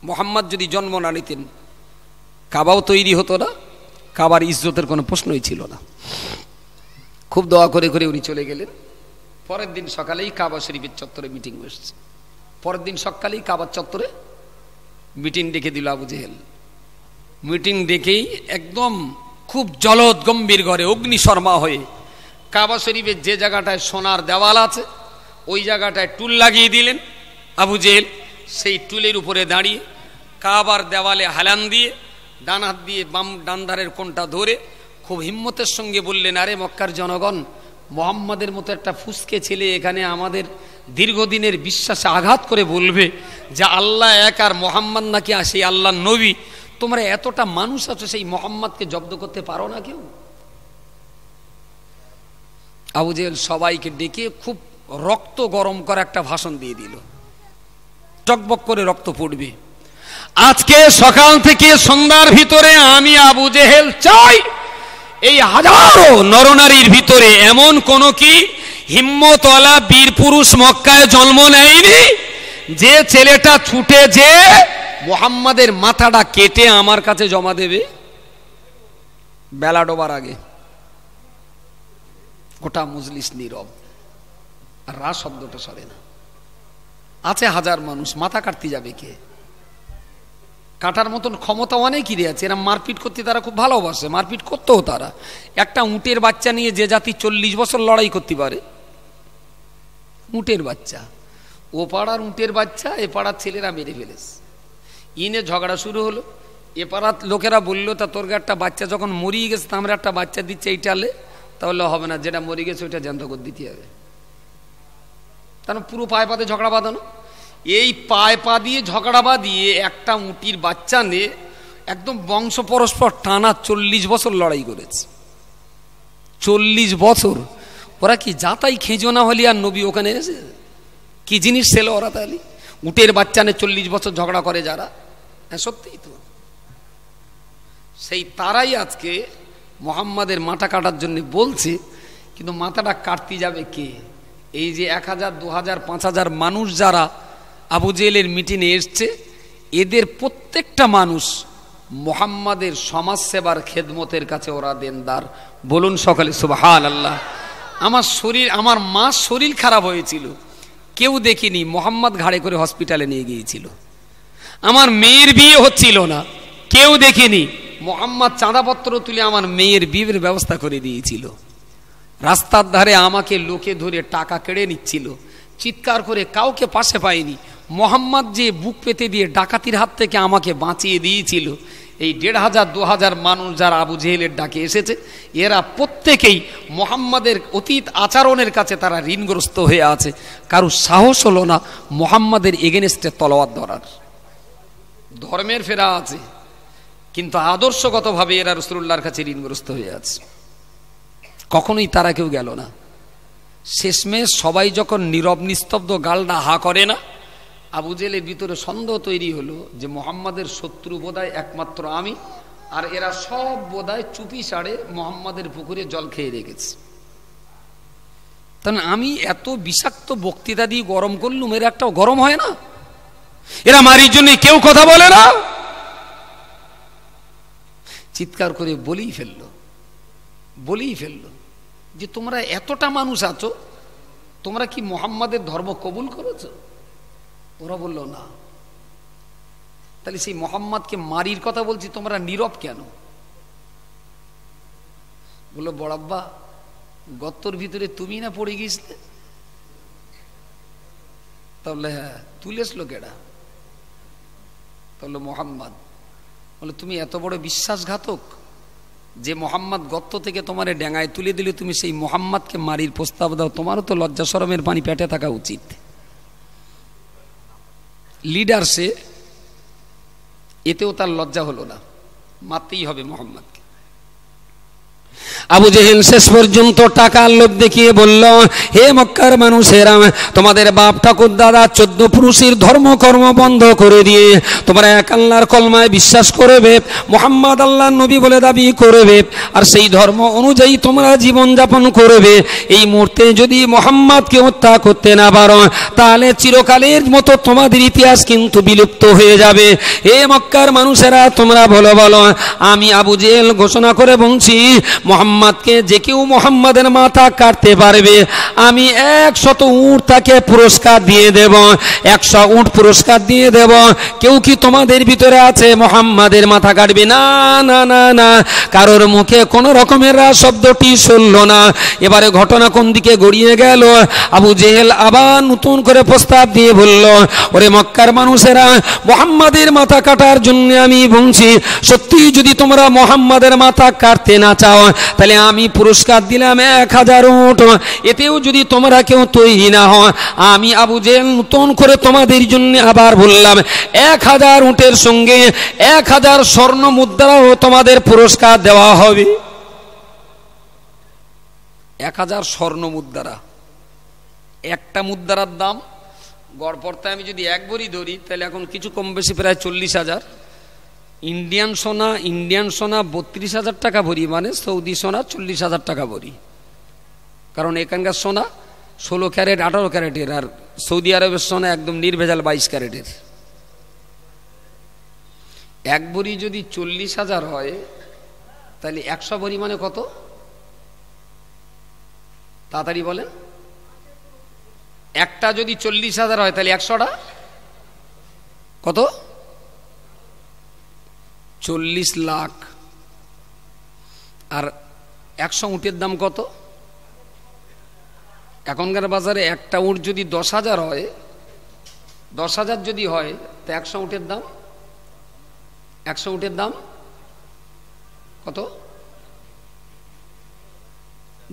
মুহাম্মদ যদি জন্ম না নিতেন কাবাও তৈরি হতো না, কাবার ইজ্জতের কোনো প্রশ্নই ছিল না। খুব দোয়া করে করে উনি চলে গেলেন। পরের দিন সকালেই কাবা শরীফের চত্বরে মিটিং বসছে। পরের দিন সকালেই কাবার চত্বরে মিটিং ডেকে দিল আবু জেহেল। মিটিং ডেকেই একদম খুব জলদ গম্ভীর ঘরে অগ্নিশর্মা হয়ে কাবা শরীফের যে জায়গাটায় সোনার দেওয়াল আছে ওই জায়গাটায় টুল লাগিয়ে দিলেন আবু জেহেল। সেই টুলের উপরে দাঁড়িয়ে কাবার দেওয়ালে হালান দিয়ে ডান হাত দিয়ে বাম ডানধারের কোণটা ধরে খুব হিম্মতের সঙ্গে বললেন, আরে মক্কার জনগণ, মোহাম্মদের মতো একটা ফুসকে ছেলে এখানে আমাদের দীর্ঘদিনের বিশ্বাসে আঘাত করে বলবে যে আল্লাহ এক আর মোহাম্মদ নাকি সেই আল্লাহ নবী। তোমরা এতটা মানুষ আছো, সেই মোহাম্মদকে জব্দ করতে পারো না কেউ? আবু জেহেল সবাইকে ডেকে খুব রক্ত গরম করে একটা ভাষণ দিয়ে দিল, টকবক করে রক্ত পড়বে। আজকে সকাল থেকে সন্ধ্যার ভিতরে আমি আবু জেহেল চাই এই হাজারো নরনারীর ভিতরে এমন কোন কি হিম্মতওয়ালা বীর পুরুষ মক্কায় জন্ম নেয়নি যে ছেলেটা ছুটে যে মুহাম্মাদের মাথাটা কেটে আমার কাছে জমা দেবে বেলা ডোবার আগে। গোটা মজলিস নীরব, আর রা শব্দটা সরে না। আছে হাজার মানুষ, মাথা কাটতে যাবে কে? কাটার মতন ক্ষমতা অনেকই আছে। এরা মারপিট করতে তারা খুব ভালোবাসে, মারপিট করতেও তারা। একটা উটের বাচ্চা নিয়ে যে জাতি 40 বছর লড়াই করতে পারে, উটের বাচ্চা, ও পাড়ার উটের বাচ্চা এ পাড়ার ছেলেরা মেরে ফেলেছে। ইনে ঝগড়া শুরু হলো। এ পাড়ার লোকেরা বললো, তা তোর একটা বাচ্চা যখন মরিয়ে গেছে, আমরা একটা বাচ্চা দিচ্ছে এইটালে, তাহলে হবে না, যেটা মরে গেছে ওইটা জ্যান্ত করে দিতে হবে। তার পুরো পায়ে পাতে ঝগড়া বাঁধানো। এই পায়ে পা দিয়ে ঝগড়া বাঁধিয়ে একটা উটির বাচ্চা নিয়ে একদম বংশ পরস্পর টানা 40 বছর লড়াই করেছে। 40 বছর। ওরা কি যাতাই খেঁজো না হলি আর নবী ওখানে এসে কি জিনিস ছিল ওরা? তাহলে উটের বাচ্চা নিয়ে 40 বছর ঝগড়া করে যারা, হ্যাঁ সত্যিই তো। সেই তারাই আজকে মুহাম্মাদের মাথা কাটার জন্য বলছে, কিন্তু মাথাটা কাটতে যাবে কে? এই যে 1000, 2000, 5000 মানুষ যারা আবু জেহেলের মিটিংয়ে এসছে, এদের প্রত্যেকটা মানুষ মুহাম্মাদের সমাজ সেবার খেদমতের কাছে ওরা দেনদার। বলুন সকালে সুবহানাল্লাহ। আমার মা শরীর খারাপ হয়েছিল, কেউ দেখিনি, মুহাম্মদ ঘাড়ে করে হসপিটালে নিয়ে গিয়েছিল। আমার মেয়ের বিয়ে হচ্ছিল না, কেউ দেখিনি, মুহাম্মদ চাঁদাপত্র তুলে আমার মেয়ের বিয়ের ব্যবস্থা করে দিয়েছিল। রাস্তার ধারে আমাকে লোকে ধরে টাকা কেড়ে নিচ্ছিল, চিৎকার করে কাউকে পাশে পাইনি। মুহাম্মদ যে বুক পেতে দিয়ে ডাকাতির হাত থেকে আমাকে বাঁচিয়ে দিয়েছিল। এই 1500-2000 মানুষ যারা আবু জেহেলের ডাকে এসেছে, এরা প্রত্যেকেই মুহাম্মাদের অতীত আচরণের কাছে তারা ঋণগ্রস্ত হয়ে আছে। কারো সাহস হলো না মুহাম্মাদের এগেনস্টে তলোয়ার ধরার। ধর্মের ফেরা আছে, কিন্তু আদর্শগতভাবে এরা রাসূলুল্লাহর কাছে ঋণগ্রস্ত হয়ে আছে। কখনোই তারা কেউ গেল না। শেষমেশ সবাই যখন নীরব নিস্তব্ধ, গালটা হা করে না, আবু জেহেলের ভিতরে সন্দেহ তৈরি হলো যে মোহাম্মদের শত্রু বোধহয় একমাত্র আমি, আর এরা সব বোধহয় চুপি সাড়ে মোহাম্মদের পুকুরে জল খেয়ে রেখেছে। তাহলে আমি এত বিষাক্ত বক্তৃতা দিয়ে গরম করলুম, এরা একটা গরম হয় না? এরা মারির জন্য কেউ কথা বলে না, চিৎকার করে বলেই ফেললো যে তোমরা এতটা মানুষ আছো, তোমরা কি মোহাম্মদের ধর্ম কবুল করেছো? ওরা বলল না। তাহলে সেই মোহাম্মদকে মারির কথা বলছি, তোমরা নীরব কেন? বললো বড়াব্বা, গর্তর ভিতরে তুমি না পড়ে গিয়েছিলে? তাহলে হ্যাঁ, তুলেছিল কেডা? তাহলে মোহাম্মদ। বলে তুমি এত বড় বিশ্বাসঘাতক যে মোহাম্মদ গর্ত থেকে তোমার ডেঙ্গায় তুলে দিলে, তুমি সেই মোহাম্মদকে মারির প্রস্তাব দাও? তোমারও তো লজ্জা শরমের পানি পেটে থাকা উচিত। লিডার সে, এতেও তার লজ্জা হলো না, মারতেই হবে মোহাম্মদকে। আবু জেহেল শেষ পর্যন্ত টাকার লোভ দেখিয়ে বলল, হে মক্কার মানুষেরা, তোমাদের বাপ ঠাকুর দাদা 14 পুরুষের ধর্মকর্ম বন্ধ করে দিয়ে তোমরা এক আল্লাহর কলমায় বিশ্বাস করবে, মোহাম্মদ আল্লাহর নবী বলে দাবি করবে, আর সেই ধর্ম অনুযায়ী তোমরা জীবন যাপন করবে। এই মুহূর্তে যদি মোহাম্মদকে হত্যা করতে না পারো, তাহলে চিরকালের মতো তোমাদের ইতিহাস কিন্তু বিলুপ্ত হয়ে যাবে। হে মক্কার মানুষেরা, তোমরা বলো, আমি আবু জেহেল ঘোষণা করে বলছি, মোহাম্মদকে যে কেউ মোহাম্মদের মাথা কাটতে পারবে, আমি 100 উট তাকে পুরস্কার দিয়ে দেব, 100 উট পুরস্কার দিয়ে দেব। কেউ কি তোমাদের ভিতরে আছে মোহাম্মদের মাথা কাটবে? না না না না, কারোর মুখে কোনো রকমের শব্দটি শুনল না। এবারে ঘটনা কোন দিকে গড়িয়ে গেল? আবু জেহেল আবার নতুন করে প্রস্তাব দিয়ে বলল, ওরে মক্কার মানুষেরা, মোহাম্মদের মাথা কাটার জন্য আমি বলছি, সত্যি যদি তোমরা মোহাম্মদের মাথা কাটতে না চাও, তাহলে আমি পুরস্কার দিলাম 1000 উট। এতেও যদি তোমরা কেউ তৈরি না হয়, আমি আবু জেহেল নতুন করে তোমাদের জন্য আবার বললাম, 1000 উটের সঙ্গে 1000 স্বর্ণ মুদ্রাও তোমাদের পুরস্কার দেওয়া হবে। 1000 স্বর্ণ মুদ্রা, একটা মুদ্রার দাম গড়পড়তায় আমি যদি 1 ভরি ধরি, তাহলে এখন কিছু কম বেশি প্রায় 40,000। ইন্ডিয়ান সোনা 32,000 টাকা ভরি, মানে সৌদি সোনা 40,000 টাকা ভরি। কারণ এখানকার সোনা 16 ক্যারেট 18 ক্যারেটের, আর সৌদি আরবের সোনা একদম নির্ভেজাল 22 ক্যারেটের। 1 ভরি যদি 40,000 হয়, তাহলে 100 ভরি মানে কত? তাড়াতাড়ি বলেন। একটা যদি 40,000 হয়, তাহলে 100টা কত? 40 লাখ। আর 100 উটের দাম কত? এখনকার বাজারে একটা উট যদি 10,000 হয়, 10,000 যদি হয়, তো 100 উটের দাম, 100 উটের দাম কত?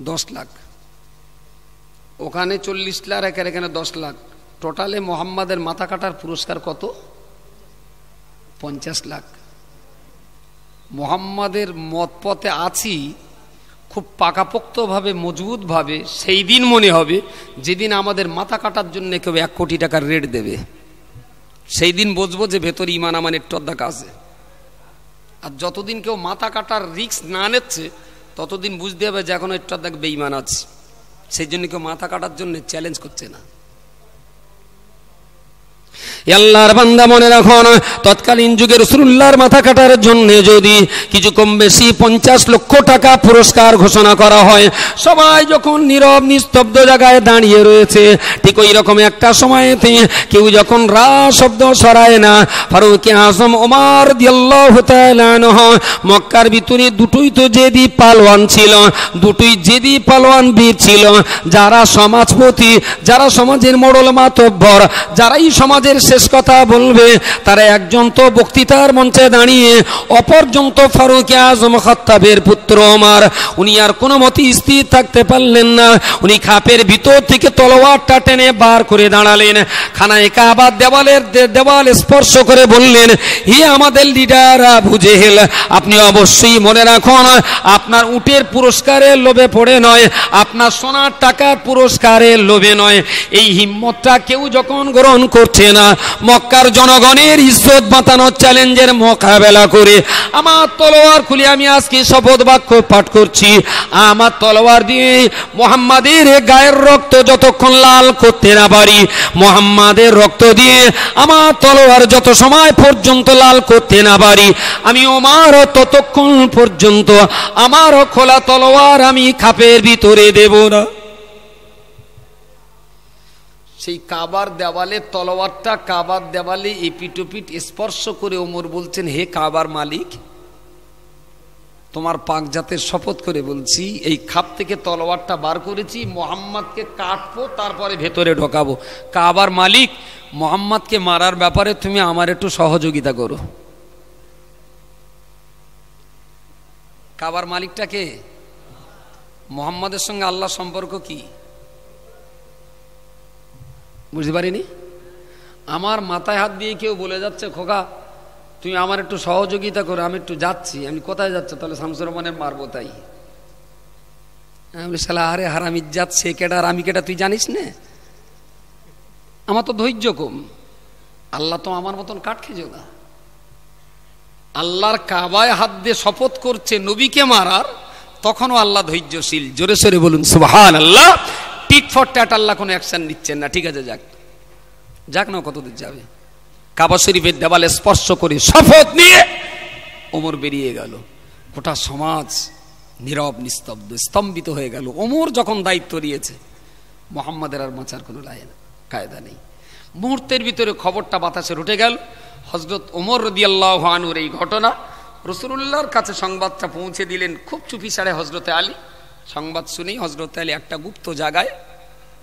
10 লাখ। ওখানে 40 লাখ, এখানে 10 লাখ। টোটালে মোহাম্মদের মাথা কাটার পুরস্কার কত? 50 লাখ। মোহাম্মদের মত পথে আছি খুব পাকাপোক্তভাবে, মজবুতভাবে, সেই দিন মনে হবে যেদিন আমাদের মাথা কাটার জন্য কেউ 1 কোটি টাকার রেট দেবে। সেই দিন বুঝবো যে ভেতরে ইমান আমানের টদ্দাকা আছে। আর যতদিন কেউ মাথা কাটার রিস্ক না নিচ্ছে, ততদিন বুঝতে হবে যে এখন একটু দেখ বেঈমান আছে। সেই জন্য কেউ মাথা কাটার জন্য চ্যালেঞ্জ করছে না। আল্লাহর বান্দা মনে রাখুন, তৎকালীন যুগে রাসূলুল্লাহর মাথা কাটার জন্য যদি কিছু কম বেশি 50 লক্ষ টাকা পুরস্কার ঘোষণা করা হয়, সবাই যখন নীরব নিস্তব্ধ জায়গায় দাঁড়িয়ে রয়েছে, ঠিক ওই রকম একটা সময়তে কেউ যখন রা শব্দ সরায় না, ফারুক আজম ওমর রাদিয়াল্লাহু তাআলা আনহু মক্কার ভিতরে দুটোই তো জেদি পালোয়ান ছিল, দুটোই জেদি পালোয়ান বীর ছিল, যারা সমাজপতি, যারা সমাজের মোড়ল মাতব্বর, যারাই সমাজের শেষ কথা বলবে, তারা একজন তো বক্তৃতার মঞ্চে দাঁড়িয়ে, অপরজন তো ফারুক আজম খাত্তাবের পুত্র ওমর। উনি আর কোনো মতে স্থির থাকতে পারলেন না, উনি খাপের ভিতর থেকে তলোয়ারটা টেনে বার করে দাঁড়ালেন, খানায়ে কাবার দেওয়াল স্পর্শ করে বললেন, হে আমাদের লিডার আবু জেহেল, আপনি অবশ্যই মনে রাখুন, আপনার উটের পুরস্কারের লোভে পড়ে নয়, আপনার সোনার টাকার পুরস্কারের লোভে নয়, এই হিম্মতটা কেউ যখন গ্রহণ করছে না, মক্কার জনগণের ইজ্জত বাঁচানোর চ্যালেঞ্জের মোকাবেলা করে আমার তলোয়ার খুলে আমি আজকে শপথ বাক্য পাঠ করছি, আমার তলোয়ার দিয়ে মুহাম্মাদের গায়ের রক্ত যতক্ষণ লাল করতে না পারি, মুহাম্মাদের রক্ত দিয়ে আমার তলোয়ার যত সময় পর্যন্ত লাল করতে না পারি, আমি ওমর ততক্ষণ পর্যন্ত আমার খোলা তলোয়ার আমি খাপের ভিতরে দেব না। সেই কাবার দেওয়ালে তলোয়ারটা কাবার দেওয়ালে এপিটোপিট স্পর্শ করে ওমর বলছেন, হে কাবার মালিক, তোমার পাক জাতের শপথ করে বলছি, এই খাপ থেকে তলোয়ারটা বার করেছি, মুহাম্মাদকে কাটবো, তারপরে ভেতরে ঢোকাবো। কাবার মালিক, মুহাম্মাদকে মারার ব্যাপারে তুমি আমার একটু সহযোগিতা করো। কাবার মালিকটাকে, মুহাম্মাদের সঙ্গে আল্লাহর সম্পর্ক কি বুঝতে পারিনি। আমার মাথায় হাত দিয়ে কেউ বলে যাচ্ছে, খোকা তুমি আমার একটু সহযোগিতা করো, আমি একটু যাচ্ছি। আমি কোথায় যাচ্ছি? তাহলে শামসুর রহমানের মারবো। তাই আমি বলি, শালা আরে হারামির জাত, সে কেটা আর আমি কেটা তুই জানিস না? আমার তো ধৈর্য কম, আল্লাহ তো আমার মতন কাঠ খেজো না। আল্লাহর কাবায় হাত দিয়ে শপথ করছে নবীকে মারার, তখনও আল্লাহ ধৈর্যশীল। জোরে সোরে বলুন সুবহানাল্লাহ। টিট ফর ট্যাট আল্লাহ কোনো অ্যাকশন নিচ্ছেন না। ঠিক আছে, যাক যাক না, কতদূর যাবে। কাবা শরীফের দেওয়ালে স্পর্শ করে শপথ নিয়ে ওমর বেরিয়ে গেল। গোটা সমাজ নীরব নিস্তব্ধ স্তম্ভিত হয়ে গেল। ওমর যখন দায়িত্ব নিয়েছে, মুহাম্মাদের আর বাঁচার কোনো কায়দা নেই। মুহূর্তের ভিতরে খবরটা বাতাসে উঠে গেল। হযরত ওমর রাদিয়াল্লাহু আনহুর এই ঘটনা রাসূলুল্লাহর কাছে সংবাদটা পৌঁছে দিলেন খুব চুপিসারে হযরতে আলী। সংবাদ শুনেই হযরতে আলী একটা গুপ্ত জায়গায়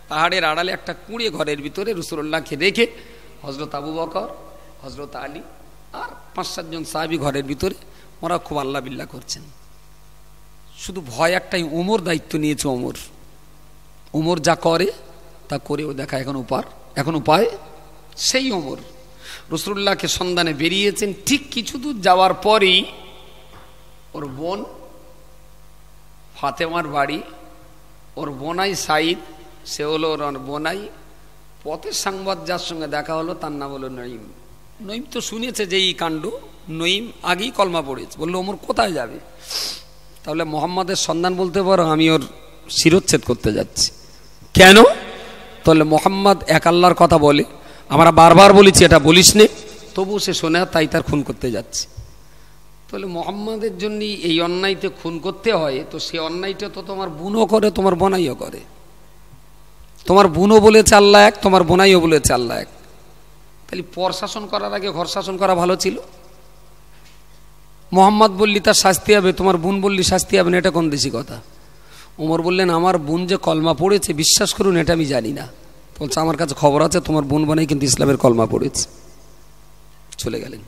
পাহাড়ের আড়ালে একটা কুঁড়ে ঘরের ভিতরে রাসূলুল্লাহকে রেখে হযরত আবু বকর, হযরত আলী আর 5-7 জন সাহাবী ঘরের ভিতরে, ওরা খুব আল্লাহ বিল্লাহ করছেন। শুধু ভয় একটাই, ওমর দায়িত্ব নিয়েছে। ওমর যা করে তা করেও দেখা এখন উপায় সেই ওমর রাসূলুল্লাহকে সন্ধানে বেরিয়েছেন। ঠিক কিছু দূর যাওয়ার পরেই ওর বোন ফাতেমার বাড়ি, ওর বোনাই সাইদ, সে হলো ওর বোনাই। পথের সংবাদ যার সঙ্গে দেখা হলো তার নাম হলো নঈম। নঈম তো শুনেছে যে এই কাণ্ড, নঈম আগেই কলমা পড়েছে। বললো, ওমর কোথায় যাবে? তাহলে মুহাম্মাদের সন্ধান বলতে পারো, আমি ওর শিরোচ্ছেদ করতে যাচ্ছি। কেন? তাহলে মুহাম্মদ এক আল্লাহর কথা বলে, আমরা বারবার বলেছি এটা বলিস নে, তবু সে শোনে, তাই তার খুন করতে যাচ্ছে। তাহলে মুহাম্মাদের জন্য এই অন্যায়তে খুন করতে হয়, তো সে অন্যায়টা তো তোমার বোনও করে, তোমার বোনাইও করে। তোমার বোনও বলেছে আল্লাহ এক, তোমার বোনাইও বলেছে আল্লাহ এক। তাহলে পর শাসন করার আগে ঘর শাসন করা ভালো ছিল। মুহাম্মদ বললি তার শাস্তি হবে, তোমার বোন বললি শাস্তি হবে না, এটা কোন দেশি কথা? ওমর বললেন, আমার বোন যে কলমা পড়েছে, বিশ্বাস করুন এটা আমি জানি না। বলছে, আমার কাছে খবর আছে তোমার বোন বোনাই কিন্তু ইসলামের কলমা পড়েছে। চলে গেলেন।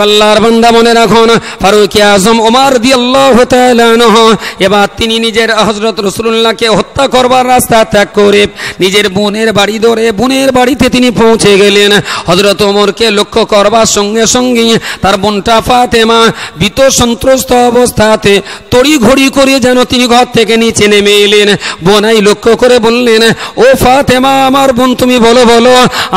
আল্লাহর বান্দা মনে রাখুন, ফারুক আজম ওমর রাদিয়াল্লাহু তাআলা আনহু এবার তিনি নিজের হযরত রাসূলুল্লাহকে হত্যা করবার রাস্তা ত্যাগ করে নিজের বোনের বাড়ি ধরে বোনের বাড়িতে তিনি পৌঁছে গেলেন। হযরত ওমরকে লক্ষ্য করবার সঙ্গে সঙ্গে তার বোনটা ফাতেমা ভীত সন্ত্রস্ত অবস্থাতে তড়ি ঘড়ি করে যেন তিনি ঘর থেকে নিচে নেমে এলেন। বোনাই লক্ষ্য করে বললেন, ও ফাতেমা, আমার বোন, তুমি বলো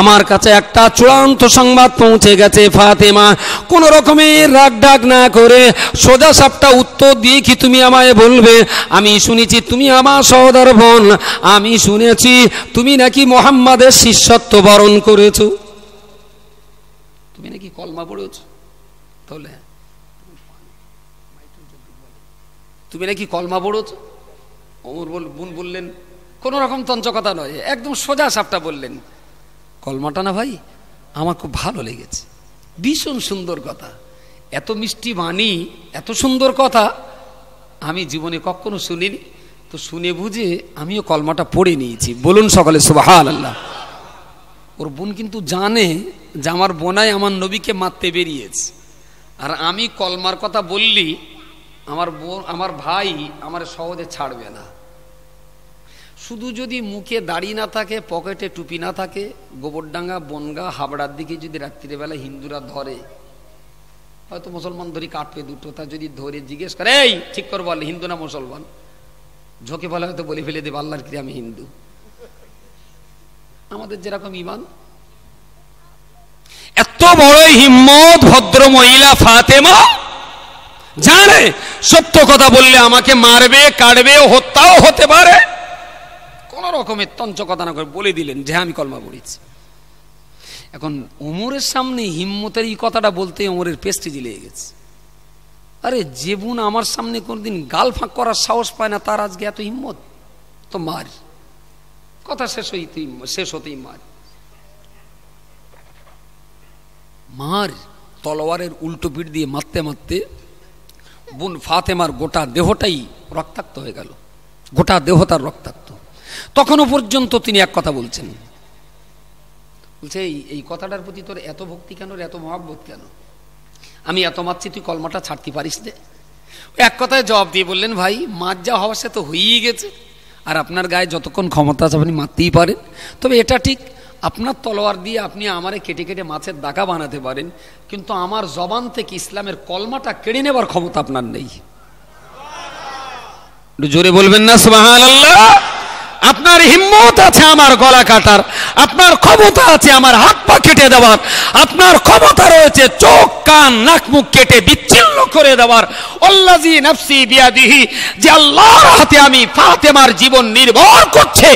আমার কাছে একটা চূড়ান্ত সংবাদ পৌঁছে গেছে। ফাতেমা কোন রকমের রাগ ডাক না করে সোজা সাপটা উত্তর দিয়ে কি তুমি আমায় বলবে, আমি শুনেছি তুমি আমার সহোদর বোন, আমি শুনেছি তুমি নাকি মুহাম্মাদের শিষ্যত্ব বরণ করেছো, তুমি নাকি কলমা পড়েছো। তাহলে তুমি নাকি কলমা পড়েছো? ওমর বোন বললেন, কোন রকম তঞ্চকতা নয়, একদম সোজা সাপটা বললেন, কলমাটা না ভাই আমার খুব ভালো লেগেছে, ভীষণ সুন্দর কথা, এত মিষ্টি বাণী, এত সুন্দর কথা আমি জীবনে কখনো শুনিনি। তো শুনে বুঝে আমিও কলমাটা পড়ে নিয়েছি। বলুন সকলে সুবহানাল্লাহ। ওর বোন কিন্তু জানে যে আমার বোনাই আমার নবীকে মারতে বেরিয়েছে, আর আমি কলমার কথা বললি আমার বোন, আমার ভাই আমার সহজে ছাড়বে না। শুধু যদি মুখে দাড়ি না থাকে, পকেটে টুপি না থাকে, গোবরডাঙ্গা বনগা হাবড়ার দিকে যদি রাত্রিবেলা হিন্দুরা ধরে, হয়তো মুসলমান ধরি কাটবে দুটো, তা যদি ধরে জিজ্ঞেস করে, এই ঠিক করে বলে হিন্দু না মুসলমান, ঝোঁকে বলে হয়তো বলে ফেলে দেবে আল্লাহর ক্রিয়া আমি হিন্দু। আমাদের যেরকম ইমান। এত বড় হিম্মত ভদ্র মহিলা ফাতেমা, জানে সত্য কথা বললে আমাকে মারবে, কাটবে, হত্যাও হতে পারে, কোন রকমের তঞ্চ কথা না করে বলে দিলেন যে আমি কলমা পড়েছি। এখন ওমরের সামনে হিম্মতের এই কথাটা বলতে ওমরের পেস্টিজি লেগে গেছে। আরে যে বোন আমার সামনে কোনদিন গাল ফাঁক করার সাহস পায় না, তার আজকে এত হিম্মত, তো মার। কথা শেষ হতেই মার তলোয়ারের উল্টো পিঠ দিয়ে মারতে মারতে বোন ফাতেমার গোটা দেহটাই রক্তাক্ত হয়ে গেল, গোটা দেহ তার রক্তাক্ত। তখনও পর্যন্ত তিনি এক কথা বলছেন, বলছে এই কথাটার প্রতি তোর এত ভক্তি কেন, এত মহাব্বত কেন? আমি এত মারছি, তুই কলমাটা ছাড়তে পারিস না? এক কথায় জবাব দিয়ে বললেন, ভাই মার যা হওয়া সে তো হয়েই গেছে, আর আপনার গায়ে যতক্ষণ ক্ষমতা আছে আপনি মারতেই পারেন। তবে এটা ঠিক, আপনার তলোয়ার দিয়ে আপনি আমারে কেটে কেটে মাছের দাকা বানাতে পারেন, কিন্তু আমার জবান থেকে ইসলামের কলমাটা কেড়ে নেবার ক্ষমতা আপনার নেই। জোরে বলবেন না সুবহানাল্লাহ। আপনার হিম্মত আছে আমার গলা কাটার, আপনার ক্ষমতা আছে আমার হাত পা কেটে দেওয়ার, আপনার ক্ষমতা রয়েছে চোখ কান নাক মুখ কেটে বিচ্ছিন্ন করে দেওয়ার। আল্লাযী নাফসি বিয়াদিহি, যে আল্লাহর হাতে আমি ফাতেমার জীবন নির্ভর করছে,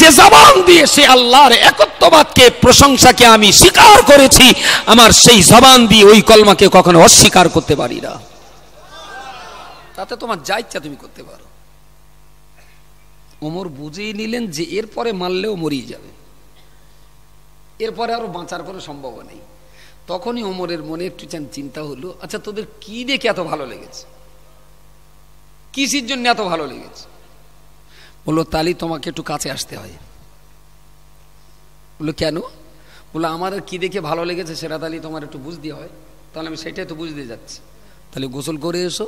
যে জবান দিয়ে সে আল্লাহর একত্ববাদকে প্রশংসাকে আমি স্বীকার করেছি, আমার সেই জবান দিয়ে ওই কলমাকে কখনো অস্বীকার করতে পারি না। তাতে তোমার যা ইচ্ছা তুমি করতে পারো। ওমর বুঝেই নিলেন যে এরপরে মারলেও মরিয়ে যাবে, এরপরে আরো বাঁচার কোনো সম্ভাবনা নেই। তখনই ওমরের মনে একটু চিন্তা হলো, আচ্ছা তোদের কি দেখে এত ভালো লেগেছে, কিসের জন্য এত ভালো লেগেছে? বললো তালি তোমাকে একটু কাছে আসতে হয়। বললো কেন? বললো আমার কি দেখে ভালো লেগেছে সেটা তালি তোমার একটু বুঝতে হয়। তাহলে আমি সেটাই তো বুঝতে যাচ্ছি। তাহলে গোসল করে এসো,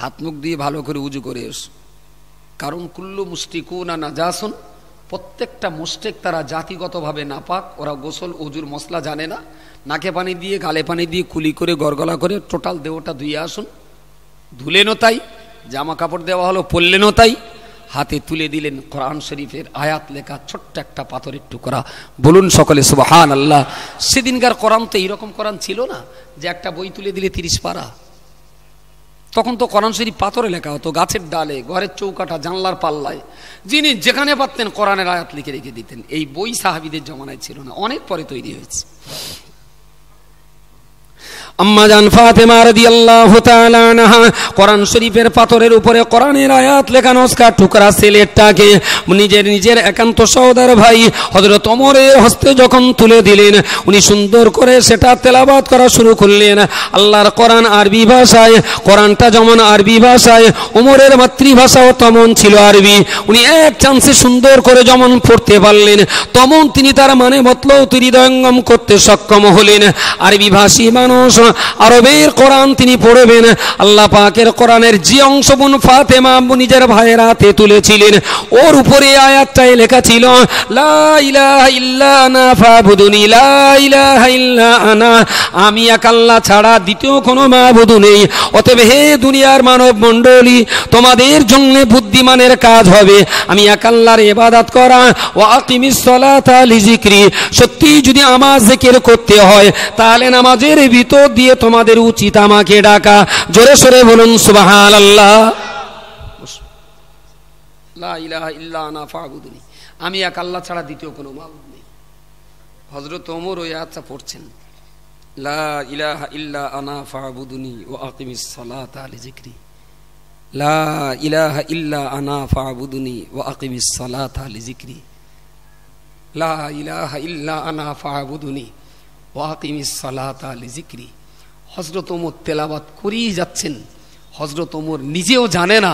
হাত মুখ দিয়ে ভালো করে উজু করে এসো, কারণ কুল্লু মুশরিকুনা নাজাসুন, প্রত্যেকটা মুশরিক তারা জাতিগতভাবে নাপাক, ওরা গোসল ওজুর মশলা জানে না। নাকে পানি দিয়ে গালে পানি দিয়ে কুলি করে গড়গলা করে টোটাল দেহটা ধুয়ে আসুন। ধুলেনও তাই, জামা কাপড় দেওয়া হলো পরলেনও তাই, হাতে তুলে দিলেন কোরআন শরীফের আয়াত লেখা ছোট্ট একটা পাথরের টুকরা। বলুন সকলে সুবহানাল্লাহ। সেদিনকার কোরআন তো এইরকম কোরআন ছিল না যে একটা বই তুলে দিলে 30 পারা। তখন তো কোরআন শরীফ পাথরে লেখা হতো, গাছের ডালে, ঘরের চৌকাঠা, জানলার পাল্লায়, যিনি যেখানে পারতেন কোরআনের আয়াত লিখে রেখে দিতেন। এই বই সাহাবীদের জমানায় ছিল না, অনেক পরে তৈরি হয়েছে। আম্মা জান ফাতেমা রাদিয়াল্লাহু তাআলা আনহা কোরআন শরীফের পাথরের উপরে কোরআনের আয়াত লেখা নস্কা টুকরা সিলেটটাকে নিজের একান্ত সহোদর ভাই হযরত ওমরের হস্তে যখন তুলে দিলেন, উনি সুন্দর করে সেটা তেলাওয়াত করা শুরু করলেন। আল্লাহর কোরআন আরবি ভাষায়, কোরআনটা যেমন আরবি ভাষায়, ওমরের মাতৃভাষাও তেমন ছিল আরবি। উনি এক চান্সে সুন্দর করে যেমন পড়তে পারলেন, তেমন তিনি তার মানে মতলব হৃদয়ঙ্গম করতে সক্ষম হলেন। আরবি ভাষী মানুষ, আরবের কোরআন তিনি পড়বেন। আল্লাহ পাকের কোরআনের যে অংশ বোন ফাতেমা নিজের ভাইয়ের হাতে তুলেছিলেন, ওর উপরে আয়াতটাই লেখা ছিল লা ইলাহা ইল্লা আনা ফাবুদুনি, লা ইলাহা ইল্লা আনা, আমি এক আল্লাহ ছাড়া দ্বিতীয় কোনো মাবুদ নেই। অতএব হে দুনিয়ার মানব মণ্ডলী, তোমাদের জন্য বুদ্ধিমানের কাজ হবে আমি এক আল্লাহর ইবাদত করা। ওয়া আকিমিস সালাতা লিযিকরি, সত্যি যদি আমার জিকির করতে হয় তাহলে নামাজের ভিতর দিয়ে তোমাদের উচিত আমাকে ডাকা। জোরে সরে বলুন সুবহানাল্লাহ। লা ইলাহা ইল্লা আনা ফাবুদুনি, আমি এক আল্লাহ ছাড়া দ্বিতীয় কোনো মাবুদ নেই। হযরত ওমর ওই আয়াতটা পড়ছেন, লা ইলাহা ইল্লা আনা ফাবুদুনি ওয়া আকিমিস সালাতা লিযিকরি, লা ইলাহা ইল্লা আনা ফাবুদুনি ওয়া আকিমিস সালাতা লিযিকরি, লা ইলাহা ইল্লা আনা ফাবুদুনি ওয়া আকিমিস সালাতা লিযিকরি। হযরত ওমর তেলাওয়াত করেই যাচ্ছেন। হযরত ওমর নিজেও জানে না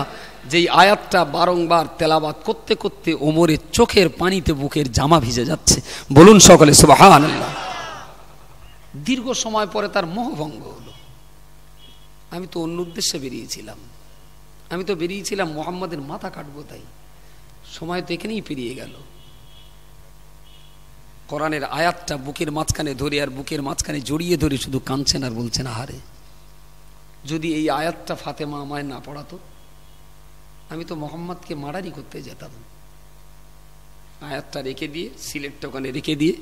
যে এই আয়াতটা বারংবার তেলাওয়াত করতে করতে ওমরের চোখের পানিতে বুকের জামা ভিজে যাচ্ছে। বলুন সকলে সুবহানাল্লাহ। দীর্ঘ সময় পরে তার মোহভঙ্গ হলো। আমি তো অন্য উদ্দেশ্যে বেরিয়েছিলাম, আমি তো বেরিয়েছিলাম মুহাম্মাদের মাথা কাটবো, তাই সময় তো এখানেই পেরিয়ে গেল। কোরআনের আয়াতটা বুকের মাঝখানে ধরে আর বুকের মাঝখানে জড়িয়ে ধরে শুধু কাঁদছেন আর বলছেন, আহারে যদি এই আয়াতটা ফাতেমা আমায় না পড়াতো, আমি তো মোহাম্মদকে মারারি করতে যেতাম। আয়াতটা রেখে দিয়ে, সিলেটটা ওখানে রেখে দিয়ে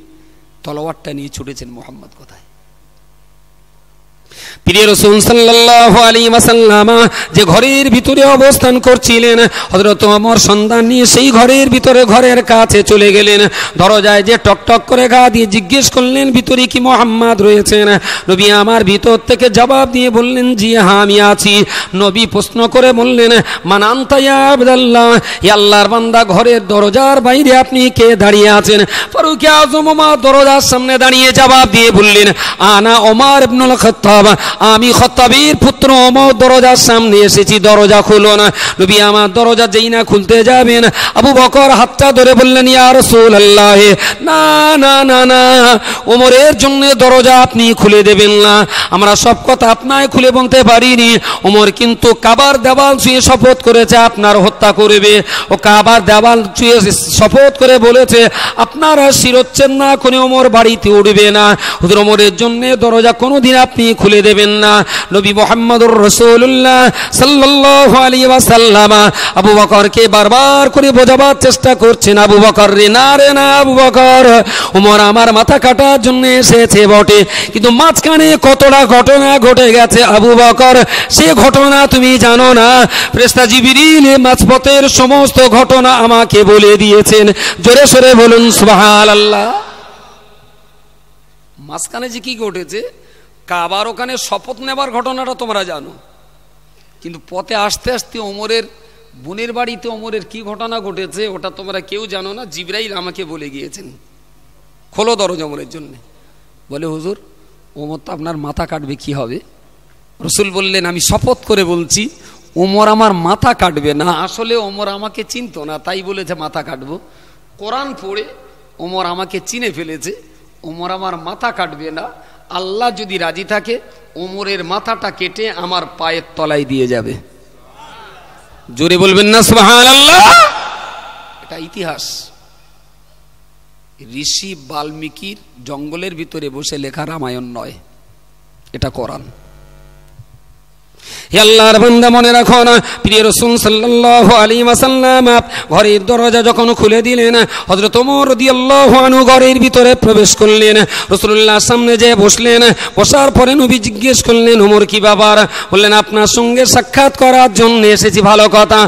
তলোয়ারটা নিয়ে ছুটেছেন মোহাম্মদ কোথায়। প্রিয় রাসূল সাল্লাল্লাহু আলাইহি ওয়াসাল্লাম যে ঘরের ভিতরে অবস্থান করছিলেন, হযরত ওমর সন্ধান নিয়ে সেই ঘরের ভিতরে ঘরের কাছে চলে গেলেন। দরজায় যে টকটক করে ঘা দিয়ে জিজ্ঞেস করলেন ভিতরে কি মোহাম্মদ রয়েছেন? নবী আমার ভিতর থেকে জবাব দিয়ে বললেন, জি হ্যাঁ আমি আছি। নবী প্রশ্ন করে বললেন, মান আনতা ইয়া আব্দুল্লাহ, হে আল্লাহর বান্দা, ঘরের দরজার বাইরে আপনি কে দাঁড়িয়ে আছেন? ফারুক আযম ওমর দরজার সামনে দাঁড়িয়ে জবাব দিয়ে বললেন, আনা ওমর ইবনুল খাত্তাব, আমি খাত্তাবের পুত্র ওমর দরজার সামনে এসেছি, দরজা খুলো না। নবী আমার দরজা যেই না খুলতে যাবেন, আবু বকর হাতটা ধরে বললেন, ইয়া রাসূলুল্লাহ, না না না না, ওমরের জন্য দরজা আপনি খুলে দেবেন না। আমরা সব কথা আপনায় খুলে বলতে পারিনি। ওমর কিন্তু কাবার দেওয়াল ছুঁয়ে শপথ করেছে আপনার হত্যা করবে। ও কাবার দেওয়াল ছুঁয়ে শপথ করে বলেছে আপনারা শিরোচ্ছেদ না করে ওমর বাড়িতে উঠবে না। হুজুর ওমরের জন্য দরজা কোনোদিন আপনি খুলে দেবেন না। নবী মুহাম্মদুর রাসূলুল্লাহ সাল্লাল্লাহু আলাইহি ওয়াসাল্লাম আবু বকরকে বারবার করে বোঝাবার চেষ্টা করছেন, আবু বকর রে না রে না, আবু বকর, ওমর আমার মাথা কাটার জন্য এসেছে বটে, কিন্তু মাঝখানে কতটা ঘটনা ঘটে গেছে আবু বকর, সে ঘটনা তুমি জানো না। ফেরেশতা জিবরিল মাঝপথের সমস্ত ঘটনা আমাকে বলে দিয়েছেন। জোরে সরে বলুন সুবহানাল্লাহ। মাঝখানে যে কি ঘটেছে, কাবার ওখানে শপথ নেবার ঘটনাটা তোমরা জানো, কিন্তু পথে আসতে আসতে ওমরের বোনের বাড়িতে ওমরের কি ঘটনা ঘটেছে ওটা তোমরা কেউ জানো না। জিবরাইল আমাকে বলে গিয়েছেন, খোলো দরজা ওমরের জন্য। বলে হুজুর, ওমর তো আপনার মাথা কাটবে, কি হবে? রসুল বললেন, আমি শপথ করে বলছি ওমর আমার মাথা কাটবে না। আসলে ওমর আমাকে চিনতো না, তাই বলেছে মাথা কাটবো। কোরআন পড়ে ওমর আমাকে চিনে ফেলেছে, ওমর আমার মাথা কাটবে না। আল্লাহ যদি রাজি থাকে ওমরের মাথাটা কেটে আমার পায়ের তলায় দিয়ে যাবে। জোরে বলবেন না সুবহানাল্লাহ। এটা ইতিহাস, ঋষি বাল্মীকির জঙ্গলের ভিতরে বসে লেখা রামায়ণ নয়, এটা কোরআন। হে আল্লাহর বান্দা, মনে রাখো না, প্রিয় রাসূল সাল্লাল্লাহু আলাইহি ওয়াসাল্লাম ঘরের দরজা যখন খুলে দিলেন, হযরত ওমর রাদিয়াল্লাহু আনহু ঘরের ভিতরে প্রবেশ করলেন। রাসূলুল্লাহর সামনে যেয়ে বসলেন। বসার পরে নবী জিজ্ঞেস করলেন, ওমর কি ব্যাপার? বললেন, আপনার সঙ্গে সাক্ষাৎ করার জন্য এসেছি। ভালো কথা,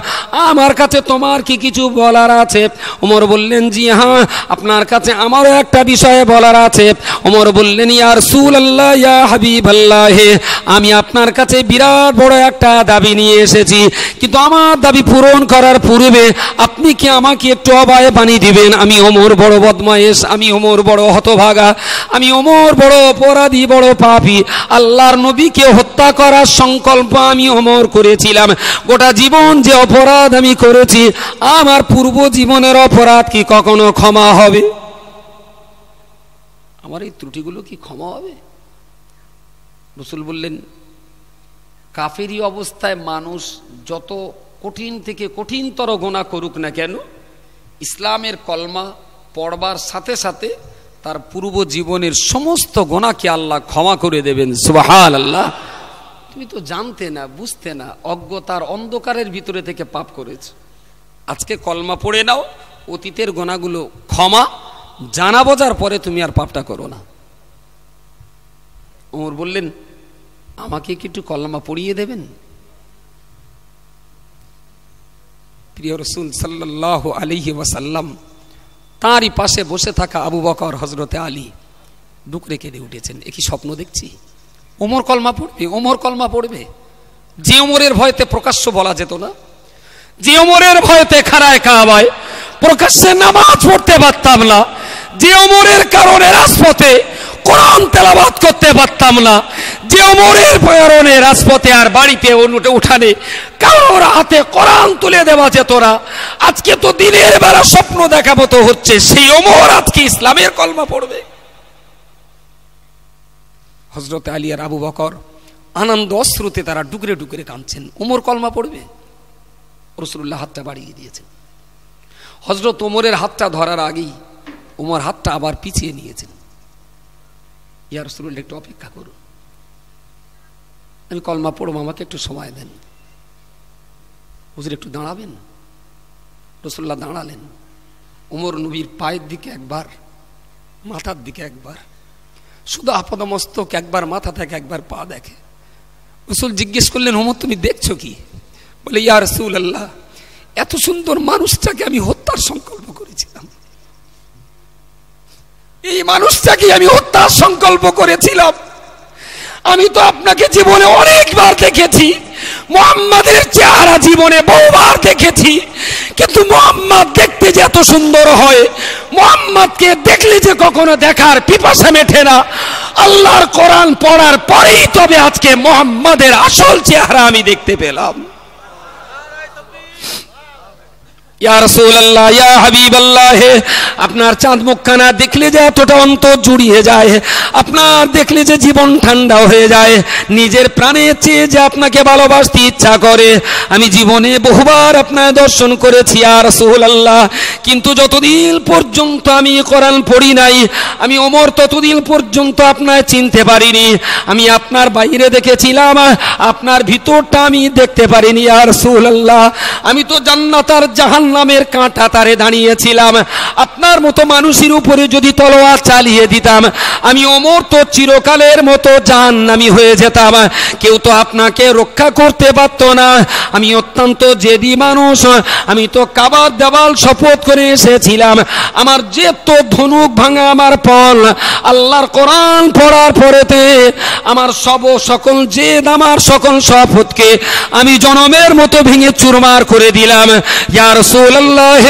আমার কাছে তোমার কি কিছু বলার আছে? ওমর বললেন, জি হ্যাঁ, আপনার কাছে আমারও একটা বিষয়ে বলার আছে। ওমর বললেন, ইয়া রাসূলুল্লাহ, ইয়া হাবিবাল্লাহ, আমি আপনার কাছে বিরাট বড় একটা দাবি নিয়ে এসেছি, কিন্তু আমার দাবি পূরণ করার পূর্বে আপনি কি আমাকে একটু অভয় বাণী দিবেন? আমি ওমর বড় বদমায়েশ, আমি ওমর বড় হতভাগা, আমি ওমর বড় অপরাধী, বড় পাপী। আল্লাহর নবীকে হত্যা করার সংকল্প আমি ওমর করেছিলাম। গোটা জীবন যে অপরাধ আমি করেছি, আমার পূর্ব জীবনের অপরাধ কি কখনো ক্ষমা হবে? আমার এই ত্রুটিগুলো কি ক্ষমা হবে? রাসূল বললেন, কাফেরি অবস্থায় মানুষ যত কঠিন থেকে কঠিনতর গুনাহ করুক না কেন, ইসলামের কলমা পড়বার সাথে সাথে তার পূর্ব জীবনের সমস্ত গুনাহকে আল্লাহ ক্ষমা করে দেবেন। সুবহানাল্লাহ। তুমি তো জানতে না, বুঝতে না, অজ্ঞতার অন্ধকারের ভিতরে থেকে পাপ করেছো। আজকে কলমা পড়ে নাও, অতীতের গুনাহগুলো ক্ষমা, জানা বোঝার পরে তুমি আর পাপটা করো না। ওমর বললেন, আমাকে কি একটু কলমা পড়িয়ে দেবেন? প্রিয় রাসূল সাল্লাল্লাহু আলাইহি ওয়াসাল্লাম তারই পাশে বসে থাকা আবু বকর, হযরতে আলী ডুকরে কেঁদে উঠেছেন। একই স্বপ্ন দেখছি, ওমর কলমা পড়বে, ওমর কলমা পড়বে। যে ওমরের ভয়তে প্রকাশ্য বলা যেত না, যে ওমরের ভয়তে খাড়ায় কাবায় প্রকাশ্যে নামাজ পড়তে পারতাম না, যে ওমরের কারণে রাজপথে কোরআন তেলাওয়াত করতে পারতাম না, যে ওমরের কারণে রাজপথে আর বাড়িতে উঠানে কারোর হাতে কোরআন তুলে দেওয়া যেত না। আজকে তো দিনের বেলা স্বপ্ন দেখা মতো হচ্ছে সেই ওমর আজকে ইসলামের কলমা পড়বে। হযরত আলী আর আবু বকর আনন্দ অশ্রুতে তারা ডুকরে ডুকরে কাঁদছেন। ওমর কলমা পড়বে। রাসূলুল্লাহ হাতটা বাড়িয়ে দিয়েছেন। হযরত ওমরের হাতটা ধরার আগেই ওমর হাতটা আবার পিছিয়ে নিয়েছেন। ইয়া রাসূলুল্লাহ, একটু অপেক্ষা করুন, আমি কলমা পড়ব, আমাকে একটু সময় দেন। হুজুর একটু দাঁড়াবেন? রাসূলুল্লাহ দাঁড়ালেন। ওমর নবীর পায়ের দিকে একবার, মাথার দিকে একবার, শুধু আপাদমস্তক একবার মাথা থেকে একবার পা দেখে। রাসূল জিজ্ঞেস করলেন, ওমর তুমি দেখছো কি? বলে, ইয়া রাসূলুল্লাহ, এত সুন্দর মানুষটাকে আমি হত্যার সংকল্প করেছিলাম, এই মানুষটাকে আমি হত্যার সংকল্প করেছিলাম। আমি তো আপনাকে জীবনে অনেকবার দেখেছি, মুহাম্মাদের চেহারা জীবনে বহুবার দেখেছি, কিন্তু মুহাম্মদ দেখতে যে এত সুন্দর হয়, মুহাম্মদকে দেখলে যে কখনো দেখার পিপাসা মেটে না। আল্লাহর কোরআন পড়ার পরেই তবে আজকে মুহাম্মদের আসল চেহারা আমি দেখতে পেলাম। ইয়া রাসূলুল্লাহ, ইয়া হাবিবাল্লাহ, আপনার চাঁদ মুখখানা দেখলে যে এতটা অন্তর জুড়িয়ে যায়, আপনার দেখলে যে জীবন ঠান্ডা হয়ে যায়, নিজের প্রাণের চেয়ে যে আপনাকে ভালোবাসতে ইচ্ছা করে। আমি জীবনে বহুবার আপনার দর্শন করেছি ইয়া রাসূলুল্লাহ, কিন্তু যতদিন পর্যন্ত আমি কোরআন পড়ি নাই, আমি ওমর ততদিন পর্যন্ত আপনার চিনতে পারিনি। আমি আপনার বাইরে দেখেছিলাম, আপনার ভিতরটা আমি দেখতে পারিনি ইয়া রাসূলুল্লাহ। আমি তো জান্নাত আর জাহান্নামের কাঁটা তারে দাঁড়িয়েছিলাম। আপনার মতো মানুষের উপরে যদি তলোয়ার চালিয়ে দিতাম, আমি ওমর তো চিরকালের মতো জাহান্নামী হয়ে যেতাম, কেউ তো আপনাকে রক্ষা করতে পারত না। আমি অত্যন্ত জেদি মানুষ, আমি তো কাবার দেওয়াল শপথ করে এসেছিলাম, আমার যে তো ধনুক ভাঙা আমার পল, আল্লাহর কোরআন পড়ার পরেতে আমার সকল জেদ, আমার সকল শপথকে আমি জনমের মতো ভেঙে চুরমার করে দিলাম। ইয়া রাসূলুল্লাহ,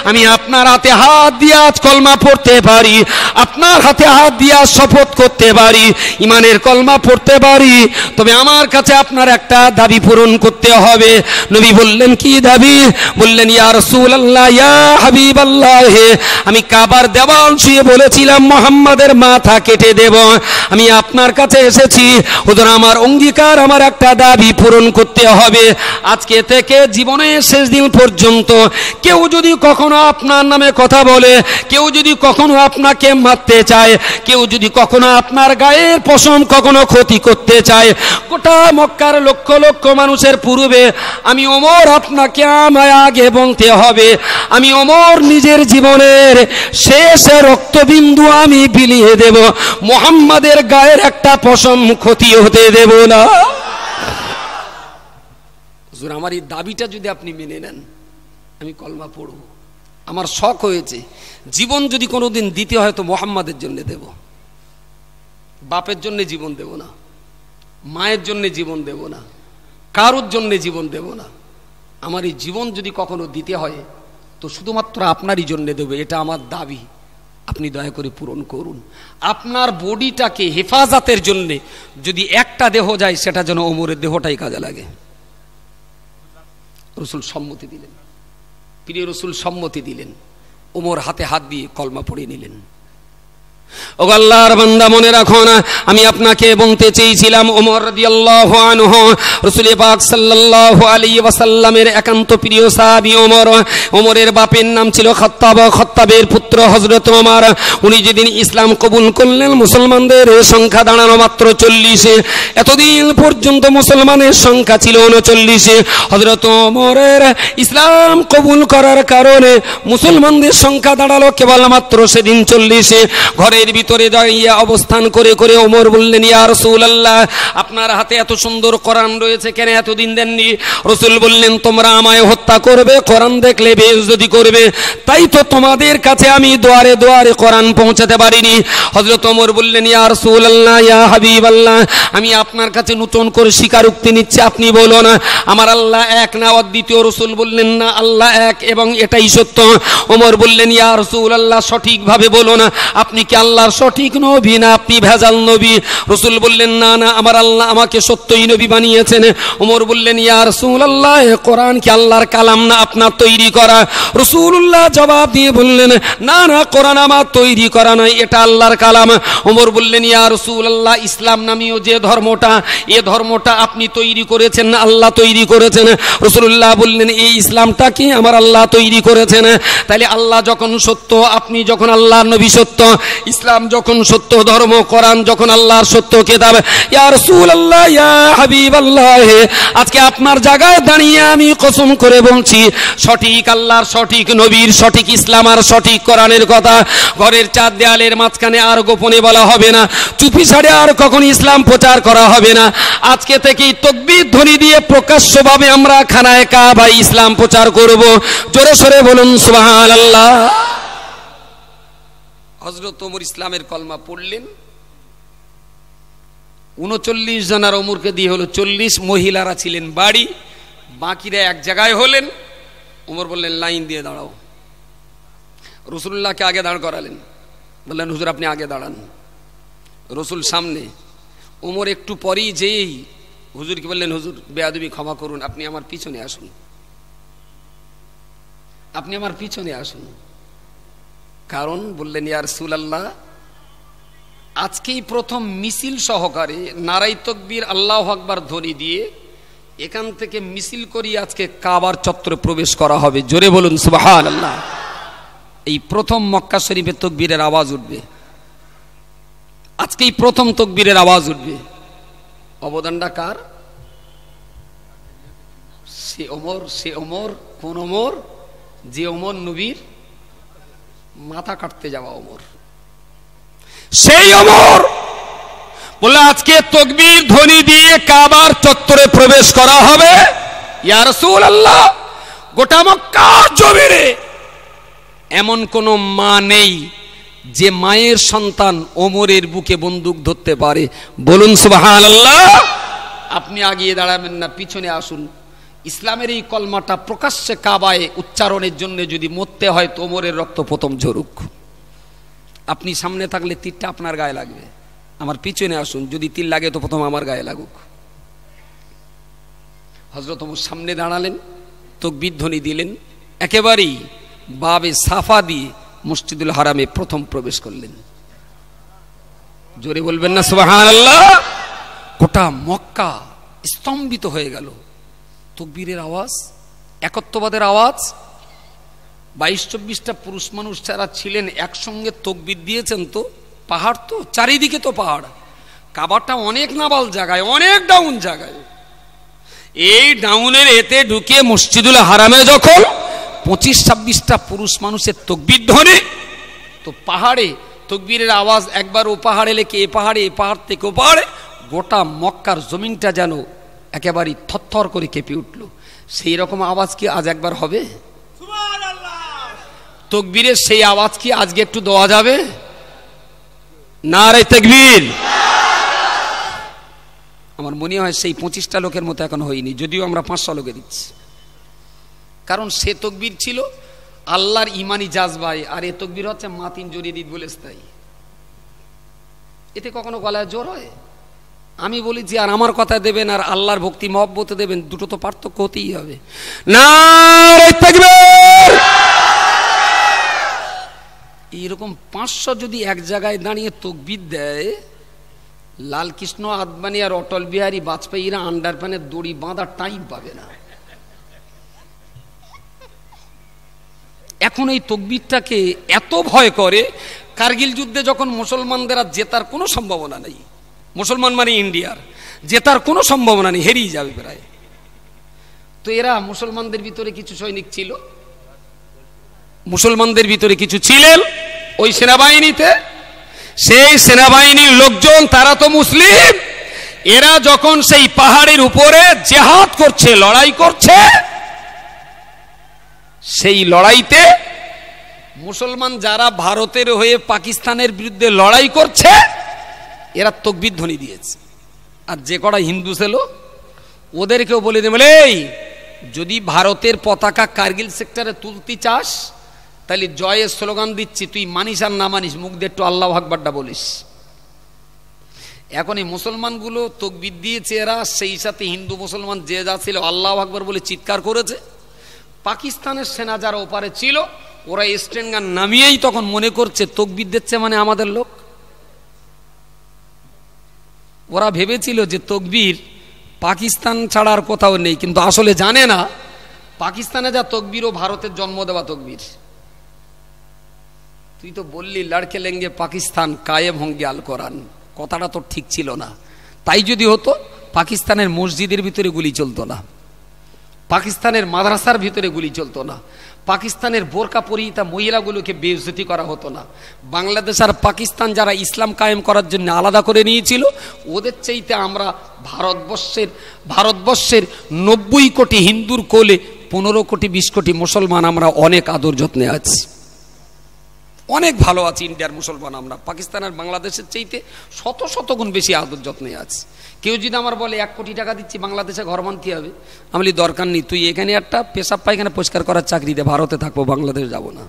আমি আপনার হাতে হাত দিয়ে আজ কলমা পড়তে পারি, আপনার হাতে হাত দিয়ে শপথ করতে পারি, ইমানের কলমা পড়তে পারি, তবে আমার কাছে আপনার একটা দাবি পূরণ করতে হবে। নবী বললেন, কি দাবি? বললেন, ইয়া রাসূলুল্লাহ, ইয়া হাবিবাল্লাহ, আমি কাবার দেওয়াল ছুঁয়ে বলেছিলাম মুহাম্মাদের মাথা কেটে দেব। আমি আপনার কাছে এসেছি, হুজুর আমার অঙ্গীকার, আমার একটা দাবি পূরণ করতে হবে। আজকে থেকে জীবনের শেষ দিন পর্যন্ত কেউ যদি কখনো আপনার নামে কথা বলে, কেউ যদি কখনো আপনাকে মারতে চায়, কেউ যদি কখনো আপনার গায়ের পশম কখনো ক্ষতি করতে চায়, গোটা মক্কার লক্ষ লক্ষ মানুষের পূর্বে আমি ওমর আপনাকে আমায় আগে বলতে হবে। আমি ওমর নিজের জীবনের শেষ রক্তবিন্দু আমি বিলিয়ে দেব, মুহাম্মাদের গায়ের একটা পশম ক্ষতি হতে দেব না। হুজুর আমার এই দাবিটা যদি আপনি মেনে নেন, আমি কলমা পড়ব। আমার শখ হয়েছে, জীবন যদি কোনোদিন দিতে হয় তো মুহাম্মাদের জন্য দেব, বাপের জন্য জীবন দেব না, মায়ের জন্য জীবন দেব না, কারোর জন্য জীবন দেব না। আমার এই জীবন যদি কখনো দিতে হয় তো শুধুমাত্র আপনারই জন্য দেব, এটা আমার দাবি। আপনি দয়া করে পূরণ করুন। আপনার বডিটাকে হেফাজতের জন্য যদি একটা দেহ যায়, সেটা যেন ওমরের দেহটাই কাজে লাগে। রসুল সম্মতি দিলেন, প্রিয় রসুল সম্মতি দিলেন। ওমর হাতে হাত দিয়ে কলমা পড়ে নিলেন। ও আল্লাহর বান্দা, মনে রাখো না, আমি আপনাকে বলতে চেয়েছিলাম ওমর রাদিয়াল্লাহু আনহু রাসূল পাক সাল্লাল্লাহু আলাইহি ওয়াসাল্লামের একান্ত প্রিয় সাহাবী ওমর। ওমরের বাপের নাম ছিল খাত্তাব, খাত্তাবের পুত্র হযরত ওমর। উনি যেদিন ইসলাম কবুল করলেন, মুসলমানদের সংখ্যা দাঁড়ানো মাত্র 40। এতদিন পর্যন্ত মুসলমানের সংখ্যা ছিল 39। হযরত ওমরের ইসলাম কবুল করার কারণে মুসলমানদের সংখ্যা দাঁড়ালো কেবলমাত্র সেদিন 40। ঘরের ভিতরে দাঁড়িয়ে অবস্থান করে করে ওমর বললেন, ইয়া রাসূলুল্লাহ, আপনার হাতে এত সুন্দর কোরআন রয়েছে, কেন এতদিন দেননি? রাসূল বললেন, তোমরা আমায় হত্যা করবে, কোরআন দেখলে বেইজ্জতি করবে, তাই তো তোমাদের কাছে আমি দুয়ারে দুয়ারে কোরআন পৌঁছাতে পারিনি। হযরত ওমর বললেন, ইয়া রাসূলুল্লাহ, ইয়া হাবিবাল্লাহ, আমি আপনার কাছে নতুন করে স্বীকারোক্তি নিচ্ছি, আপনি বলুন আমার আল্লাহ এক না অদ্বিতীয়? রাসূল বললেন, না, আল্লাহ এক এবং এটাই সত্য। ওমর বললেন, ইয়া রাসূলুল্লাহ, সঠিকভাবে বলুন, আপনি কি আল্লাহর সঠিক নবী না আপনি ভেজাল নবী? রাসূল বললেন, না না, আমার আল্লাহ আমাকে সত্যই নবী বানিয়েছেন। ওমর বললেন, ইয়া রাসূলুল্লাহ, কোরআন কি আল্লাহর কালাম না আপনার তৈরি করা? রাসূলুল্লাহ জবাব দিয়ে বললেন, না না, কোরআন আমার তৈরি করা নয়, এটা আল্লাহর কালাম। ওমর বললেন, ইয়া রাসূলুল্লাহ, ইসলাম নামীয় যে ধর্মটা, এ ধর্মটা আপনি তৈরি করেছেন না আল্লাহ তৈরি করেছেন? রাসূলুল্লাহ বললেন, এই ইসলামটা কি আমার আল্লাহ তৈরি করেছেন? তাহলে আল্লাহ যখন সত্য, আপনি যখন আল্লাহর নবী সত্য, ইসলাম যখন সত্য ধর্ম, কোরআন যখন আল্লাহর সত্য কিতাব, ইয়া রাসূলুল্লাহ ইয়া হাবিবাল্লাহ, আজকে আপনার জায়গায় দাঁড়িয়ে আমি কসম করে বলছি, সঠিক আল্লাহর সঠিক নবীর সঠিক ইসলাম আর সঠিক কোরআনের কথা ঘরের চার দেয়ালের মাঝখানে আর গোপনে বলা হবে না, চুপি সাড়ে আর কখন ইসলাম প্রচার করা হবে না। আজকে থেকেই তাকবীর ধ্বনি দিয়ে প্রকাশ্যভাবে আমরা খানায়ে কাবায় ইসলাম প্রচার করব। জোরে সরে বলুন সুবহানাল্লাহ। হযরত ওমর ইসলামের কলমা পড়লেন, 39 জনের ওমরকে দিয়ে হলো 40, মহিলারা ছিলেন বাড়ি, বাকিরা এক জায়গায় হলেন। ওমর বললেন লাইন দিয়ে দাঁড়াও। রাসূলুল্লাহকে আগে দাঁড় করালেন, বললেন হুজুর আপনি আগে দাঁড়ান। রসুল সামনে, ওমর একটু পরেই যেই হুজুরকে বললেন হুজুর বেয়াদবি ক্ষমা করুন, আপনি আমার পিছনে আসুন, আপনি আমার পিছনে আসুন। কারণ বললেন ইয়া রাসূলুল্লাহ, আজকেই প্রথম মিছিল সহকারে নারায়ে তাকবীর আল্লাহু আকবার ধ্বনি দিয়ে এখান থেকে মিছিল করি আজকে কাবার চত্বরে প্রবেশ করা হবে। জোরে বলুন সুবহানাল্লাহ। এই প্রথম মক্কা শরীফে তাকবীরের আওয়াজ উঠবে, আজকেই প্রথম তাকবীরের আওয়াজ উঠবে। অবদানটা কার? সে ওমর, কোন ওমর? যে ওমর নবীর মাথা কাটতে যাওয়া ওমর, সেই ওমর বলে আজকে তাকবীর ধ্বনি দিয়ে কাবার চত্বরে প্রবেশ করা হবে। ইয়া রাসূলুল্লাহ, গোটা মক্কা জমিনে এমন কোন মা নেই যে মায়ের সন্তান ওমরের বুকে বন্দুক ধরতে পারে। বলুন সুবহানাল্লাহ। আপনি আগিয়ে দাঁড়াবেন না, পিছনে আসুন। ইসলামের এই কলমাটা প্রকাশ্যে কাবায় উচ্চারণের জন্য যদি মরতে হয় তো ওমরের রক্ত প্রথম ঝরুক। আপনি সামনে থাকলে তীরটা আপনার গায়ে লাগবে, আমার পিছনে আসুন, যদি তীর লাগে তো প্রথম আমার গায়ে লাগুক। হযরত ওমর সামনে দাঁড়ালেন, তাকবীর ধ্বনি দিলেন, একেবারেই বাবে সাফা দিয়ে মসজিদুল হারামে প্রথম প্রবেশ করলেন। জোরে বলবেন না সুবহানাল্লাহ। গোটা মক্কা স্তম্ভিত হয়ে গেল। তাকবীরের আওয়াজ, একত্ববাদের আওয়াজ। 22-24টা পুরুষ মানুষ যারা ছিলেন একসঙ্গে তাকবীর দিয়েছেন। তো পাহাড়, তো চারিদিকে তো পাহাড়, কাবাটা অনেক নাবাল জায়গায়, অনেক ডাউন জায়গায়। এই ডাউনের এতে ঢুকে মসজিদুল হারামে যখন 25-26টা পুরুষ মানুষের তাকবীর ধ্বনি, তো পাহাড়ে তাকবীরের আওয়াজ একবার ও পাহাড়ে লেকে এ পাহাড়ে, এ পাহাড় থেকে ও পাহাড়ে, গোটা মক্কার জমিনটা যেন একেবারে থরথর করে কেঁপে উঠল। সেই রকম আওয়াজ কি আজ একবার হবে? তাকবীরের সেই আওয়াজ কি আজকে একটু দেওয়া যাবে? নারে তাকবীর। আমার মনে হয় সেই 25টা লোকের মতো এখন হয়নি, যদিও আমরা 500 লোকে দিচ্ছি। কারণ সে তাকবীর ছিল আল্লাহর ইমানি জাজবায়, আর এ তাকবীর হচ্ছে মাতিন জরিদিত বলে তাই। এতে কখনো গলায় জোর হয়? আমি বলি যে আর আমার কথা দেবেন আর আল্লাহর ভক্তি মহব্বতে দেবেন, দুটো তো পার্থক্য হতেই হবে। নারে তাকবীর। এইরকম 500 যদি এক জায়গায় দাঁড়িয়ে তাকবীর দেয়, লালকৃষ্ণ আদবানি আর অটল বিহারী বাজপেয়ীরা আন্ডারপ্যানের দড়ি বাঁধার টাইম পাবে না। এখন এই তাকবীরটাকে এত ভয় করে, কারগিল যুদ্ধে যখন মুসলমানদের আর জেতার কোনো সম্ভাবনা নেই, মুসলমান মানে ইন্ডিয়ার, জেতার কোনো সম্ভাবনা নেই, হেরিয়ে যাবে প্রায়। তো এরা মুসলমানদের ভিতরে কিছু সৈনিক ছিল, মুসলমানদের ভিতরে কিছু ছিলেন ওই সেনাবাহিনীতে। সেই সেনাবাহিনীর লোকজন তারা তো মুসলিম, এরা যখন সেই পাহাড়ের উপরে জিহাদ করছে, লড়াই করছে, সেই লড়াইতে মুসলমান যারা ভারতের হয়ে পাকিস্তানের বিরুদ্ধে লড়াই করছে এরা তাকবীর ধ্বনি দিয়েছে। আর যে কটা হিন্দু ছিল ওদেরকেও বলে দেবে, এই যদি ভারতের পতাকা কার্গিল সেক্টরে তুলতে চাস তাহলে জয়ের স্লোগান দিচ্ছি, তুই মানিস আর না মানিস মুখ দিয়ে একটু আল্লাহু আকবারটা বলিস। এখন এই মুসলমানগুলো তাকবীর দিয়েছে, এরা সেই সাথে হিন্দু মুসলমান যে যা ছিল আল্লাহু আকবার বলে চিৎকার করেছে। পাকিস্তানের সেনা যারা ওপারে ছিল ওরা স্টেন গান নামিয়েই তখন মনে করছে তাকবীর দিচ্ছে মানে আমাদের লোক। ওরা ভেবেছিল যে তাকবীর পাকিস্তান ছাড়া আর কোথাও নেই, কিন্তু আসলে জানে না পাকিস্তানে যা তাকবীর ও ভারতের জন্ম দেওয়া তাকবীর। তুই তো বললি লড়কে লেঙ্গে পাকিস্তান কায়েম হোঙ্গে আল কোরআন, কথাটা তো ঠিক ছিল না। তাই যদি হতো পাকিস্তানের মসজিদের ভিতরে গুলি চলতো না, পাকিস্তানের মাদ্রাসার ভিতরে গুলি চলতো না, পাকিস্তানের বোরকা পরিহিতা মহিলাগুলোকে বেইজ্জতি করা হতো না। বাংলাদেশ আর পাকিস্তান যারা ইসলাম কায়েম করার জন্য আলাদা করে নিয়েছিল, ওদের চাইতে আমরা ভারতবর্ষের 90 কোটি হিন্দুর কোলে 15 কোটি 20 কোটি মুসলমান আমরা অনেক আদর যত্নে আছি, অনেক ভালো আছি। ইন্ডিয়ার মুসলমান আমরা পাকিস্তান আর বাংলাদেশের চাইতে শত গুণ বেশি আদর যত্নে আছি। কেউ যদি আমার বলে 1 কোটি টাকা দিচ্ছি বাংলাদেশে ঘর বানতে হবে, আমি বলি দরকার নেই, তুই এখানে একটা পেশাব পায়খানা পরিষ্কার করার চাকরি দে, ভারতে থাকবো, বাংলাদেশ যাব না।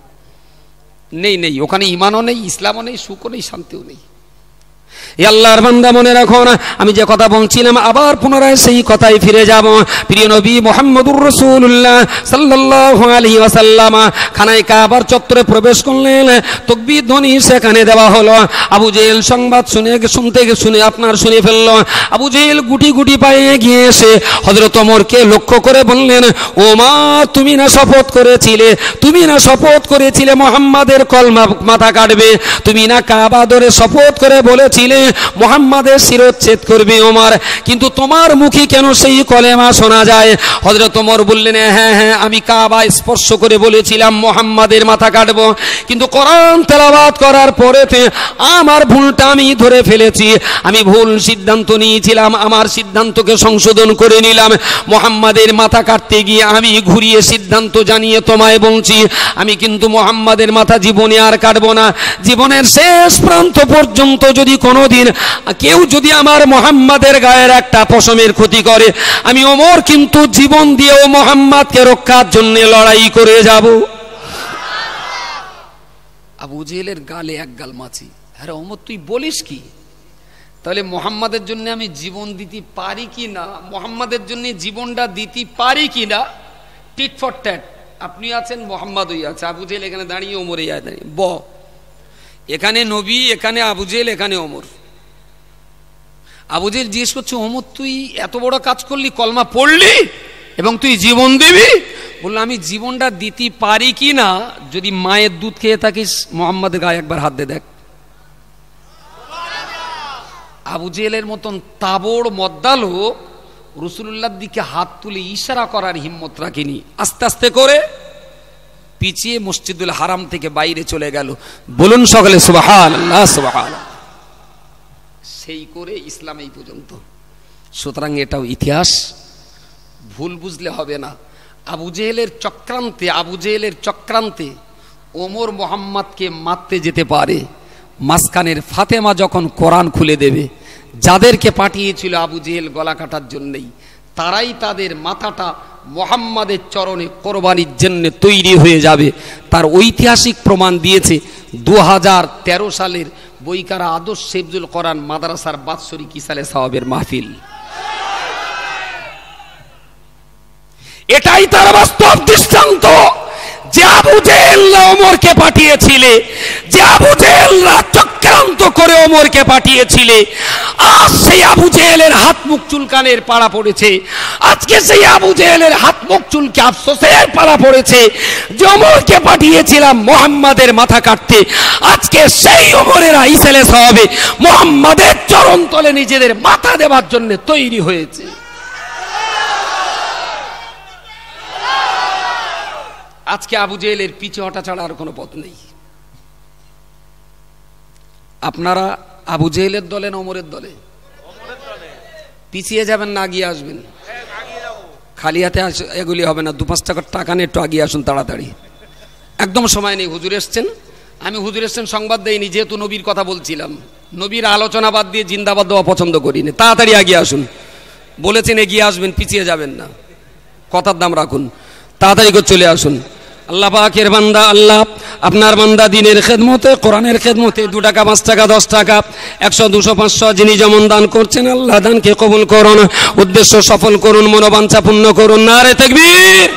নেই, ওখানে ইমানও নেই, ইসলামও নেই, সুখও নেই, শান্তিও নেই। আল্লাহর বান্দা মনে রাখো না, আমি যে কথা বলছিলাম আবার পুনরায় সেই কথায় ফিরে যাব। প্রিয় নবী মুহাম্মদুর রাসূলুল্লাহ সাল্লাল্লাহু আলাইহি ওয়াসাল্লাম খানায় কাবার চত্বরে প্রবেশ করলেন, তাকবীর ধ্বনি সেখানে দেওয়া হলো। আবু জেহেল সংবাদ শুনে আপনার শুনে ফেলল। আবু জেহেল গুটি পায়ে গিয়ে এসে হযরত ওমরকে লক্ষ্য করে বললেন, ও মা, তুমি না শপথ করেছিলে মুহাম্মাদের কলমা মাথা কাটবে, তুমি না কাবা ধরে শপথ করে বলেছিলে মুহাম্মাদের শিরচ্ছেদ করবে ওমর, কিন্তু তোমার মুখে কেন সেই কলেমা শোনা যায়? হযরত ওমর বললেন, হ্যাঁ, আমি কাবা স্পর্শ করে বলেছিলাম মুহাম্মাদের মাথা কাটবো, কিন্তু কোরআন তেলাওয়াত করার পরেতে আমার ভুলটা আমি ধরে ফেলেছি, আমি ভুল সিদ্ধান্ত নিয়েছিলাম, আমার সিদ্ধান্তকে সংশোধন করে নিলাম। মুহাম্মাদের মাথা কাটতে গিয়ে আমি ঘুরিয়ে সিদ্ধান্ত জানিয়ে তোমায় বলছি, আমি কিন্তু মুহাম্মাদের মাথা জীবনে আর কাটবো না। জীবনের শেষ প্রান্ত পর্যন্ত যদি কোনোদিন কেউ যদি আমার মুহাম্মাদের গায়ের একটা পশমের ক্ষতি করে, আমি ওমর কিন্তু জীবন দিয়েও মুহাম্মাদকে রক্ষার জন্য লড়াই করে যাব। আবু জেহেলের গালে এক গাল মাছি। আরে ওমর, তুই বলিস কি? তাহলে মুহাম্মাদের জন্য আমি জীবন দিতে পারি কি না, মুহাম্মাদের জন্য জীবনটা দিতে পারি কি না, টিট ফর ট্যাট। আপনি আছেন, মুহাম্মাদই আছে, আবু জেহেল এখানে দাঁড়িয়ে, ওমরে দাঁড়িয়ে, এখানে নবী, এখানে আবু জেহেল, এখানে ওমর। আবু জেহেল জিজ্ঞেস করছে, ওমর তুই এত বড় কাজ করলি, কলমা পড়লি এবং তুই জীবন দিবি? বললো, আমি জীবনটা দিতে পারি কি না, যদি মায়ের দুধ খেয়ে থাকিস মুহাম্মাদের গায়ে একবার হাত দে দেখ। আবু জেহেলের মতন তাবড় মদ্দা লোক রাসূলুল্লাহর দিকে হাত তুলে ইশারা করার হিম্মত রাখেনি, আস্তে আস্তে করে পিছিয়ে মসজিদুল হারাম থেকে বাইরে চলে গেল। বলুন সকলে সুবহানাল্লাহ, সুবহানাল্লাহ। সেই করে ইসলাম এই পর্যন্ত। সুতরাং এটাও ইতিহাস, ভুল বুঝলে হবে না। আবু জেহেলের চক্রান্তে ওমর মুহাম্মাদকে মারতে যেতে পারে। মাঝখানের ফাতেমা যখন কোরআন খুলে দেবে, যাদেরকে পাঠিয়েছিল আবু জেহেল গলা কাটার জন্যই, তারাই তাদের মাথাটা মুহাম্মাদের চরণে কোরবানির জন্য তৈরি হয়ে যাবে। তার ঐতিহাসিক প্রমাণ দিয়েছে 2013 সালের বইকারা আদর্শ হিফজুল কোরআন মাদ্রাসার বাৎসরিক ইসালে সাওয়াবের মাহফিল। এটাই তার বাস্তব দৃষ্টান্ত যে আবু জেহেল ওমরকে পাঠিয়েছিলে, যে আবু জেহেলরা চক্রান্ত করে ওমরকে পাঠিয়েছিলে, আজ সেই আবু জেহেলের হাত মুখ চুলকানের পাড়া পড়েছে। আজকে সেই আবু জেহেলের হাত মুখ চুলকে আফসোসের পাড়া পড়েছে যে ওমরকে পাঠিয়েছিলাম মুহাম্মাদের মাথা কাটতে। আজকে সেই ওমরেরা ইসালে সাওয়াবে মুহাম্মাদের চরণ তলে নিজেদের মাথা দেওয়ার জন্য তৈরি হয়েছে। আজকে আবু জেহেলের পিছে হটা ছাড়া আর কোনো পথ নেই। আপনারা আবু জেহেলের দলে না ওমরের দলে? পিছিয়ে যাবেন না আগিয়ে আসবেন? খালি হাতে এগুলি হবে না, 2-5 টাকার টাকা নিয়ে একটু আগিয়ে আসুন তাড়াতাড়ি। একদম সময় নেই। হুজুর এসছেন, আমি হুজুর এসছেন সংবাদ দেইনি, যেহেতু নবীর কথা বলছিলাম। নবীর আলোচনা বাদ দিয়ে জিন্দাবাদ দেওয়া পছন্দ করিনি। তাড়াতাড়ি আগিয়ে আসুন। বলেছেন এগিয়ে আসবেন, পিছিয়ে যাবেন না, কথার দাম রাখুন, তাড়াতাড়ি করে চলে আসুন। আল্লাহ পাকের বান্দা, আল্লাহ আপনার বান্দা দিনের খেদমতে, কোরআনের খেদমতে 2 টাকা, 5 টাকা, 10 টাকা, 100, 200, 500 যিনি যেমন দান করছেন, আল্লাহ দানকে কবুল করুন, উদ্দেশ্য সফল করুন, মনোবাঞ্ছা পূর্ণ করুন। নারে তাকবীর!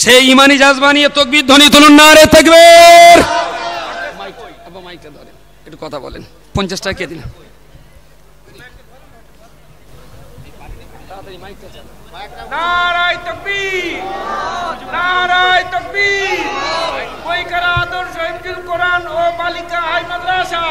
সেই ইমানি জাজবা নিয়ে তাকবীর ধ্বনি তুলুন। নারে তাকবীর! মাইকটা ধরেন, একটু কথা বলেন। 50 টাকা কে দিলেন? নারায়ে তাকবীর, নারায়ে তাকবীর। বইকারা আদর্শ হিফজুল কোরআন ও বালিকা হাই মাদ্রাসা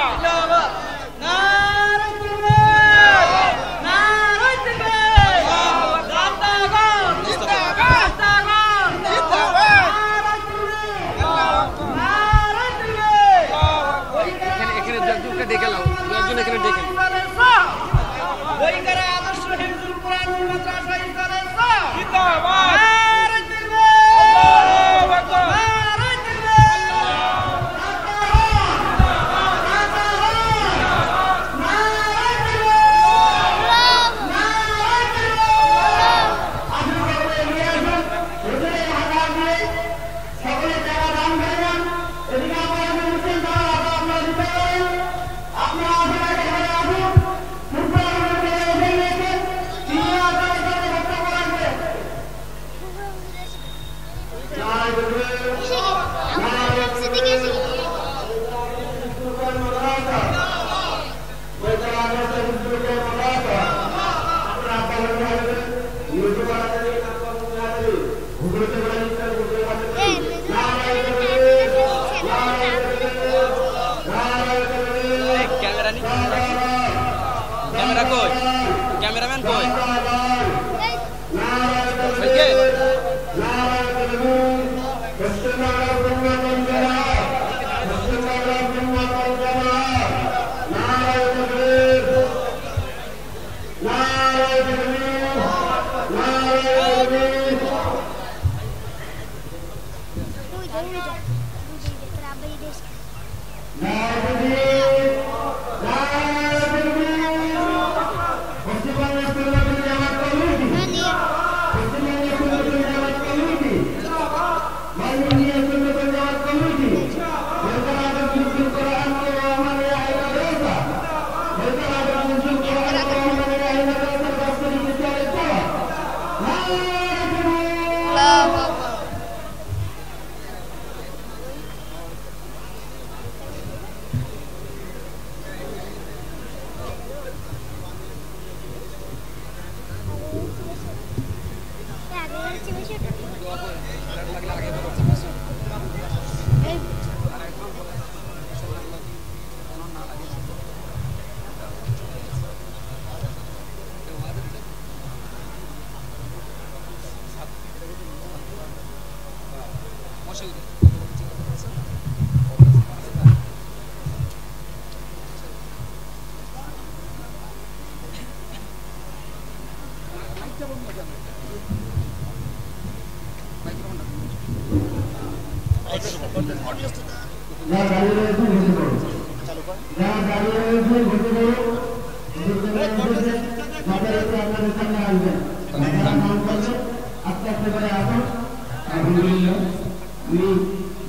ক্যামেরাম্যান কই?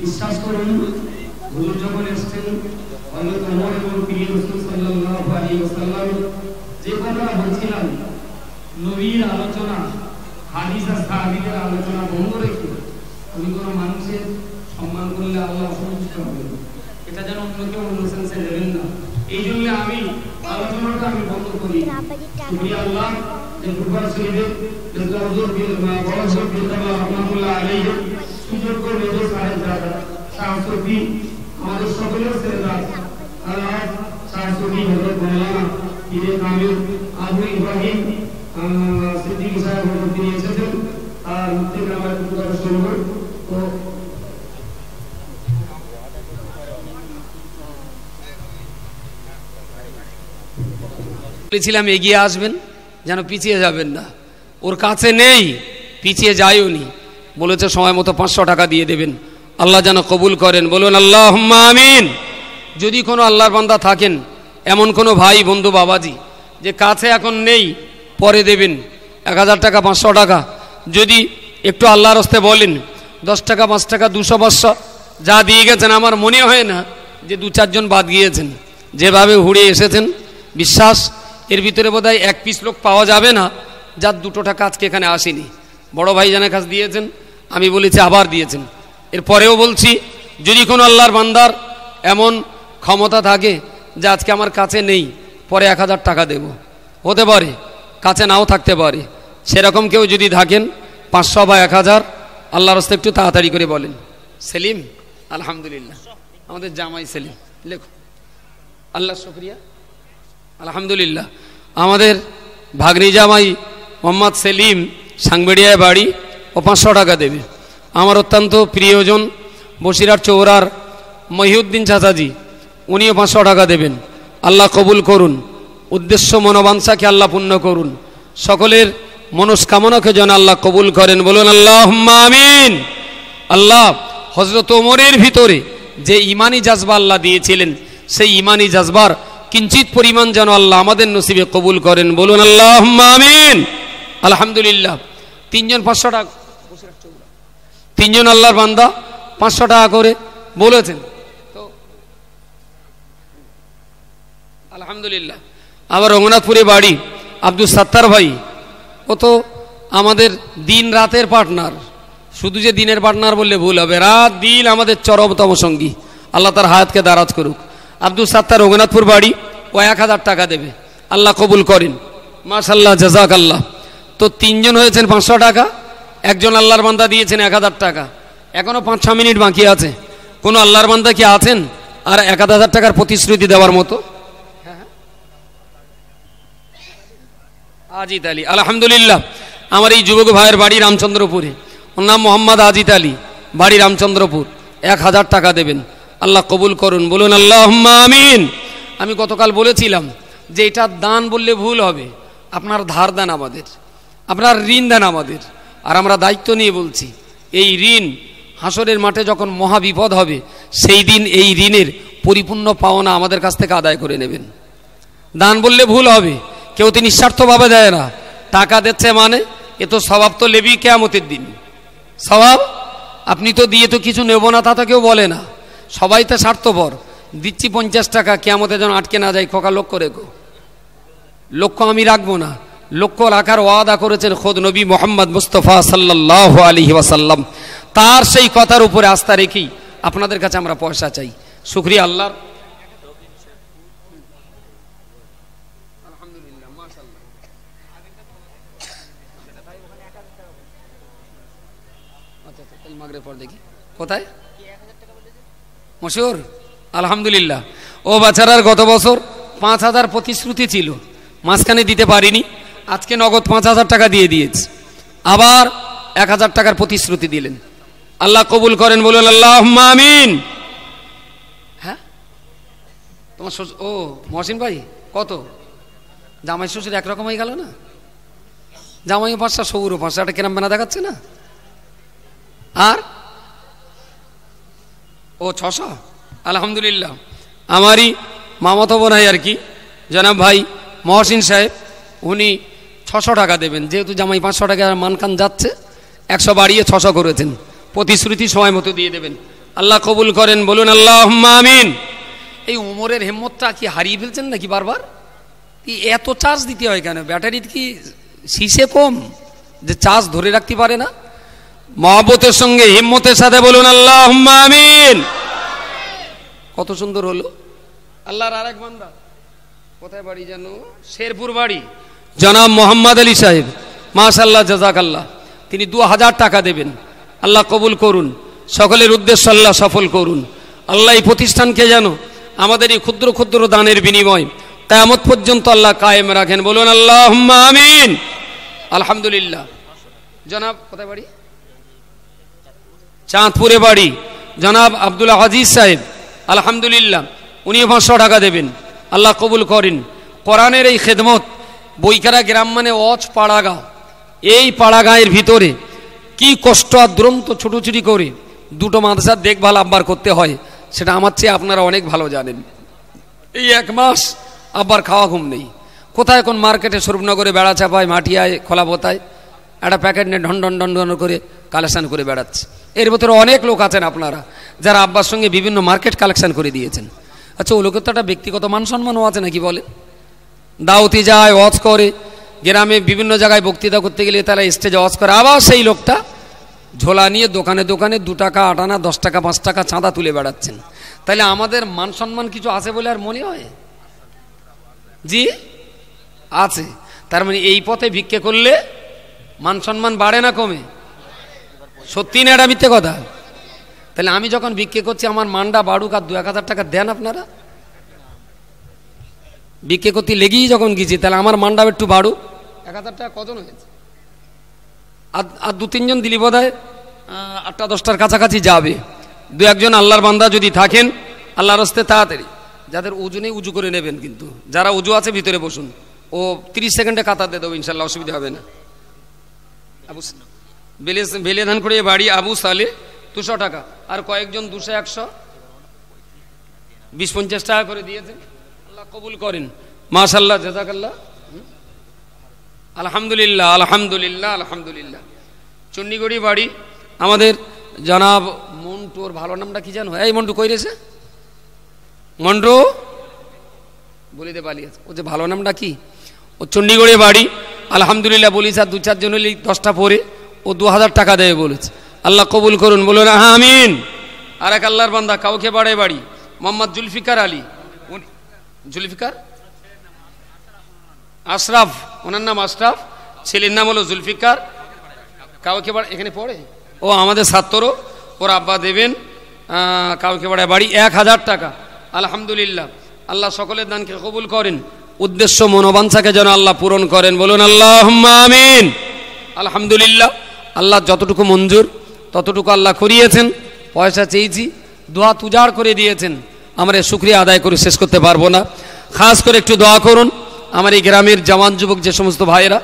বিশ্বাস করি হুজুর যখন এসেছেন হযরত ওমর এবং প্রিয় রাসূল সাল্লাল্লাহু আলাইহি ওয়াসাল্লাম যে কথা বলছিলাম নবীর আলোচনা হাদিস আর সাহাবীদের আলোচনা বন্ধ রেখে আমি কোনো মানুষের সম্মান করলে আল্লাহ সন্তুষ্ট হবেন, এটা যেন অন্য কেউ অন্য সেন্সে নেবেন না। এই জন্য আমি আলোচনাটা আমি বন্ধ করি। শুকরিয়া আল্লাহ যে বুধবার শরীফে যেটা হুজুর বড় শরীফ বিল্লাহ রহমাতুল্লাহ আলাইহি সুযোগ করে যে সাহেব দাদা শাহসুফি আমাদের সকলের সেরাজ আল্লাহ শাহসুফি হযরত মাওলানা পীরে কামিল আবু ইব্রাহিম সিদ্দিকী সাহেব তিনি এসেছেন আর মুফতি গ্রামের বুধবার শরীফ তো বলেছিলাম এগিয়ে আসবেন যেন পিছিয়ে যাবেন না, ওর কাছে নেই পিছিয়ে যায়ও নি, বলেছে সময় মতো 500 টাকা দিয়ে দেবেন, আল্লাহ যেন কবুল করেন, বলুন আল্লাহুম্মা আমিন। যদি কোনো আল্লাহর বান্দা থাকেন এমন কোনো ভাই বন্ধু বাবাজি যে কাছে এখন নেই পরে দেবেন 1000 টাকা 500 টাকা, যদি একটু আল্লাহর হস্তে বলেন 10 টাকা 5 টাকা 200 500 যা দিয়ে গেছেন, আমার মনে হয় না যে 2-4 জন বাদ গিয়েছেন, যেভাবে হুড়ে এসেছেন বিশ্বাস এর ভিতরে বোধহয় 1 পিস লোক পাওয়া যাবে না যার 2 টাকা আজকে এখানে আসেনি। বড় ভাইজানের কাছে দিয়েছেন, আমি বলেছি আবার দিয়েছেন। এরপরেও বলছি যদি কোনো আল্লাহর বান্দার এমন ক্ষমতা থাকে যে আজকে আমার কাছে নেই পরে 1000 টাকা দেব, হতে পারে কাছে নাও থাকতে পারে, সেরকম কেউ যদি থাকেন 500 বা 1000 আল্লাহর রাস্তায় একটু তাড়াতাড়ি করে বলেন। সেলিম, আলহামদুলিল্লাহ, আমাদের জামাই সেলিম, লেখো। আল্লাহ শুকরিয়া, আলহামদুলিল্লাহ। আমাদের ভাগ্নি জামাই মোহাম্মদ সেলিম সাংবেড়িয়ায় বাড়ি, ও 500 টাকা দেবে। আমার অত্যন্ত প্রিয়জন বসিরহাট চৌরার মহিউদ্দিন চাচাজি, উনিও 500 টাকা দেবেন। আল্লাহ কবুল করুন, উদ্দেশ্য মনোবাঞ্ছাকে আল্লাহ পূর্ণ করুন, সকলের মনস্কামনাকে যেন আল্লাহ কবুল করেন, বলুন আল্লাহুম্মা আমিন। আল্লাহ হযরত ওমরের ভিতরে যে ইমানি জাজবা আল্লাহ দিয়েছিলেন, সেই ইমানি জাজবার কিঞ্চিত পরিমাণ যেন আল্লাহ আমাদের নসিবে কবুল করেন, বলুন আল্লাহুম্মা আমিন। আলহামদুলিল্লাহ। 3 জন 500 টাকা, 3 জন আল্লাহর বান্দা 500 টাকা করে বলেছেন, তো আলহামদুলিল্লাহ। আবার রঘুনাথপুরে বাড়ি আব্দুল সাত্তার ভাই, ও তো আমাদের দিন রাতের পার্টনার, শুধু যে দিনের পার্টনার বললে ভুল হবে, রাত দিন আমাদের চরমতম সঙ্গী, আল্লাহ তার হায়াতকে দারাজ করুক। আব্দুল সাত্তার রঘুনাথপুর বাড়ি, ও 1000 টাকা দেবে, আল্লাহ কবুল করেন, মাশাআল্লাহ, জাযাকাল্লাহ। তো 3 জন হয়েছেন 500 টাকা, একজন আল্লাহর বান্দা দিয়েছেন 1000 টাকা। এখনো 5-6 মিনিট বাকি আছে। কোন আল্লাহর বান্দা কি আছেন আর 1000 টাকার প্রতিশ্রুতি দেওয়ার মতো? আজিত আলী, আলহামদুলিল্লাহ। আমার এই যুবক ভাইয়ের বাড়ি রামচন্দ্রপুরে, ওর নাম মোহাম্মদ আজিত আলী, বাড়ি রামচন্দ্রপুর, 1000 টাকা দেবেন, আল্লাহ কবুল করুন, বলুন আল্লাহুম্মা আমিন। আমি গতকাল বলেছিলাম যে এটা দান বললে ভুল হবে, আপনার ধার দেন আমাদের, আপনার ঋণ দেন আমাদের। আর আমরা দায়িত্ব নিয়ে বলছি, এই ঋণ হাসরের মাঠে যখন মহা বিপদ হবে, সেই দিন এই ঋণের পরিপূর্ণ পাওনা আমাদের কাছ থেকে আদায় করে নেবেন। দান বললে ভুল হবে, কেউ তো নিঃস্বার্থভাবে দেয় না, টাকা দিচ্ছে মানে এ তো স্বভাব তো লেবি কিয়ামতের দিন স্বভাব। আপনি তো দিয়ে তো কিছু নেব না, তা তো কেউ বলে না, সবাই তো স্বার্থপর। দিচ্ছি 50 টাকা, কিয়ামতে যেন আটকে না যায়, খোকা লক্ষ্য রেখো। লক্ষ্য আমি রাখবো না, লক্ষ্য রাখার ওয়াদা করেছেন খোদ নবী মোহাম্মদ মুস্তাফা সাল্লাল্লাহু আলাইহি ওয়াসাল্লাম। তার সেই কথার উপরে আস্থা রেখেই আপনাদের কাছে আমরা পয়সা চাই। শুকরিয়া আল্লাহর। আলহামদুলিল্লাহ, মাশাআল্লাহ। আচ্ছা, কাল মাগরিব পর দেখি কোথায় মশহুর। আলহামদুলিল্লাহ। ও বাচ্চারার গত বছর 5000 প্রতিশ্রুতি ছিল, মাঝখানে দিতে পারিনি, আজকে নগদ 5000 টাকা দিয়ে দিয়েছে, আবার 1000 টাকার প্রতিশ্রুতি দিলেন, আল্লাহ কবুল করেন, বলুন আল্লাহুম্মা আমিন। হ্যাঁ, তোমার ও মহসিন ভাই কত? জামাই শ্বশুর একরকম হয়ে গেল না? জামাইও 500, শ্বশুরও 500, একটা কেরাম বানা দেখাচ্ছে না? আর ও 600। আলহামদুলিল্লাহ। আমারই মামাতো বোনাই আর কি, জনাব ভাই মহসিন সাহেব, উনি 600 টাকা দেবেন। যেহেতু জামাই 500 টাকা মানকান যাচ্ছে, 100 বাড়িয়ে 600 করেছেন, প্রতিশ্রুতি সময় মতো দিয়ে দেবেন, আল্লাহ কবুল করেন, বলুন আল্লাহুম্মা আমিন। এই উমরের হিম্মতটা কি হারিয়ে ফেলছেন নাকি? বারবার এত চার্জ দিতে হয় কেন? ব্যাটারি কি শীষে কম যে চার্জ ধরে রাখতে পারে না? মহব্বতের সঙ্গে হিম্মতের সাথে বলুন আল্লাহুম্মা আমিন। কত সুন্দর হলো। আল্লাহর আরেক বান্দা, কোথায় বাড়ি জানো? শেরপুর বাড়ি, জনাব মোহাম্মদ আলী সাহেব, মাশাআল্লাহ, জাযাকাল্লাহ। তিনি 2000 টাকা দেবেন, আল্লাহ কবুল করুন, সকলের উদ্দেশ্য আল্লাহ সফল করুন। আল্লাহ এই প্রতিষ্ঠানকে যেন আমাদের এই ক্ষুদ্র ক্ষুদ্র দানের বিনিময় কিয়ামত পর্যন্ত আল্লাহ কায়েম রাখেন, বলুন আল্লাহুম্মা আমিন। আলহামদুলিল্লাহ। জনাব কোথায় বাড়ি? চাঁদপুরে বাড়ি, জনাব আব্দুল আজিজ সাহেব, আলহামদুলিল্লাহ, উনি 500 টাকা দেবেন, আল্লাহ কবুল করেন। কোরআনের এই খেদমত, বইকারা গ্রাম মানে অজ পাড়াগাঁও, এই পাড়াগাঁয়ের ভিতরে কি কষ্ট আর দুরন্ত ছুটোছুটি করে 2টো মাদ্রাসার দেখভাল আব্বার করতে হয়, সেটা আমার চেয়ে আপনারা অনেক ভালো জানেন। এই 1 মাস আব্বার খাওয়া ঘুম নেই। কোথায় কোন মার্কেটে স্বরূপনগরে বেড়া চাপায়, মাটিয়ায়, খোলা বোতায় একটা প্যাকেট নিয়ে ঢন ঢন ঢন ঢন করে কালেকশন করে বেড়াচ্ছে। এর ভিতরে অনেক লোক আছেন আপনারা যারা আব্বার সঙ্গে বিভিন্ন মার্কেট কালেকশন করে দিয়েছেন। আচ্ছা, ও লোকের তো একটা ব্যক্তিগত মান সম্মানও আছে নাকি বলে? দাওয়াতে যায়, ওয়াজ করে, গ্রামে বিভিন্ন জায়গায় বক্তৃতা করতে গেলে তারা স্টেজে ওয়াজ করে, আবার সেই লোকটা ঝোলা নিয়ে দোকানে দোকানে 2 টাকা 8 আনা 10 টাকা 5 টাকা চাঁদা তুলে বেড়াচ্ছেন। তাহলে আমাদের মান সম্মান কিছু আছে বলে আর মনে হয়? জি আছে। তার মানে এই পথে ভিক্ষে করলে মান সম্মান বাড়ে না কমে? সত্যি না এটা মিথ্যে কথা? তাহলে আমি যখন বিক্রি করছি আমার মানটা বাড়ুক আর 2-1000 টাকা দেন আপনারা। বিক্রি করতে লেগেই যখন গেছি তাহলে আমার মানটা একটু বাড়ুক। 1000 টাকা কজন হয়েছে? আর 2-3 জন দিলি বোধ হয় 8টা-10টার কাছাকাছি যাবে। 2-1 জন আল্লাহর বান্দা যদি থাকেন আল্লাহর হস্তে তাড়াতাড়ি, যাদের উজু নেই উজু করে নেবেন, কিন্তু যারা উজু আছে ভিতরে বসুন, ও 30 সেকেন্ডে কাতার দিয়ে দেবো ইনশাল্লাহ, অসুবিধা হবে না। বেলে ধান করে বাড়ি আবু সালে 200 টাকা, আর কয়েকজন 200-100 20-50 টাকা করে দিয়েছেন। আল্লাহ কবুল করেন, মাশাআল্লাহ, জাযাকাল্লাহ, আলহামদুলিল্লাহ আলহামদুলিল্লাহ আলহামদুলিল্লাহ। চন্ডীগড়ি বাড়ি আমাদের জনাব মন্টু, ওর ভালো নামটা কি জানো? এই মন্টু কই রেছে? মন্টু বলিতে পালিয়েছে, ও যে ভালো নামটা কি? ও চন্ডীগড়ে বাড়ি, আলহামদুলিল্লাহ বলিস। আর 2-4 জন হলে 10টা পরে ও 2000 টাকা দেবে বলেছে। আল্লাহ কবুল করুন, বলো না হ্যাঁ আমিন। আর এক আল্লাহর বান্দা কাউকে বাড়ে বাড়ি মোহাম্মদ জুলফিকার আলী, জুলফিকার আশরাফ, ওনার নাম আশরাফ, ছেলের নাম হলো জুলফিকার, কাউকে বাড়ি এখানে পড়ে, ও আমাদের ছাত্র, ওর আব্বা দেবেন কাউকে বাড়ে বাড়ি 1000 টাকা। আলহামদুলিল্লাহ, আল্লাহ সকলের দানকে কবুল করেন, উদ্দেশ্য মনোবাঞ্ছাকে যেন আল্লাহ পূরণ করেন, বলুন আল্লাহুম্মা আমিন। আলহামদুলিল্লাহ, আল্লাহ যতটুকু মঞ্জুর ততটুকু আল্লাহ করিয়েছেন। পয়সা চেয়েছি, দোয়া তুজার করে দিয়েছেন, আমরা শুকরিয়া আদায় করে শেষ করতে পারবো না। খাস করে একটু দোয়া করুন আমার এই গ্রামের জওয়ান যুবক যে সমস্ত ভাইয়েরা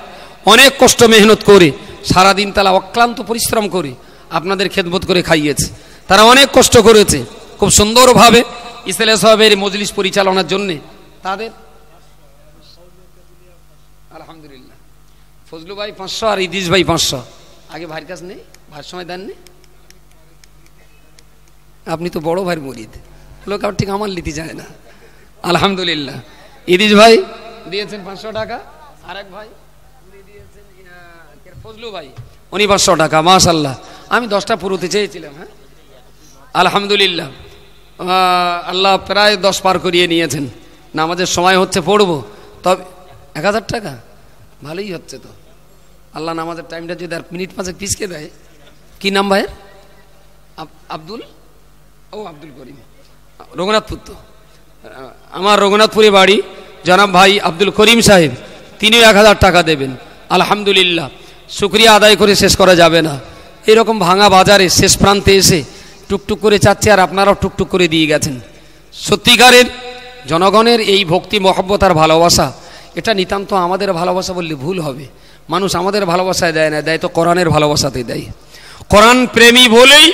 অনেক কষ্ট মেহনত করে সারাদিন তারা অক্লান্ত পরিশ্রম করে আপনাদের খেদমত করে খাইয়েছে, তারা অনেক কষ্ট করেছে খুব সুন্দরভাবে ইসলাম সাহেবের মজলিস পরিচালনার জন্যে তাদের। আলহামদুলিল্লাহ, ফজলু ভাই 500 আর ইদিস ভাই 500। আগে ভাইয়ের কাছে নেই, ভাইয়ের সময় দেননি, আপনি তো বড় ভাইয়ের মরিদ, লোক আর ঠিক আমার লিতে যায় না। আলহামদুলিল্লাহ, ইদিস ভাই দিয়েছেন 500 টাকা, আর এক ভাই দিয়েছেন ফজলু ভাই, উনি 500 টাকা। মাশাআল্লাহ, আমি 10টা পুরোতে চেয়েছিলাম। হ্যাঁ আলহামদুলিল্লাহ, আল্লাহ প্রায় 10 পার করিয়ে নিয়েছেন। নামাজের সময় হচ্ছে পড়বো, তবে 1000 টাকা ভালোই হচ্ছে তো। আল্লাহ নামাজের টাইমটা যদি আর মিনিট 5 পিছকে দেয়। কি নাম ভাইয়ের? আব্দুল, ও আব্দুল করিম, রঘুনাথপুর। তো আমার রঘুনাথপুরে বাড়ি জনাব ভাই আব্দুল করিম সাহেব, তিনিও 1000 টাকা দেবেন। আলহামদুলিল্লাহ, শুকরিয়া আদায় করে শেষ করা যাবে না। এরকম ভাঙা বাজারে শেষ প্রান্তে এসে টুকটুক করে চাচ্ছে, আর আপনারাও টুকটুক করে দিয়ে গেছেন। সত্যিকারের জনগণের এই ভক্তি মহব্বত আর ভালোবাসা, এটা নিতান্ত আমাদের ভালোবাসা বললে ভুল হবে। মানুষ আমাদের ভালোবাসায় দেয় না, দেয় তো কোরআনের ভালোবাসাতে দেয়। কোরআন প্রেমী বলেই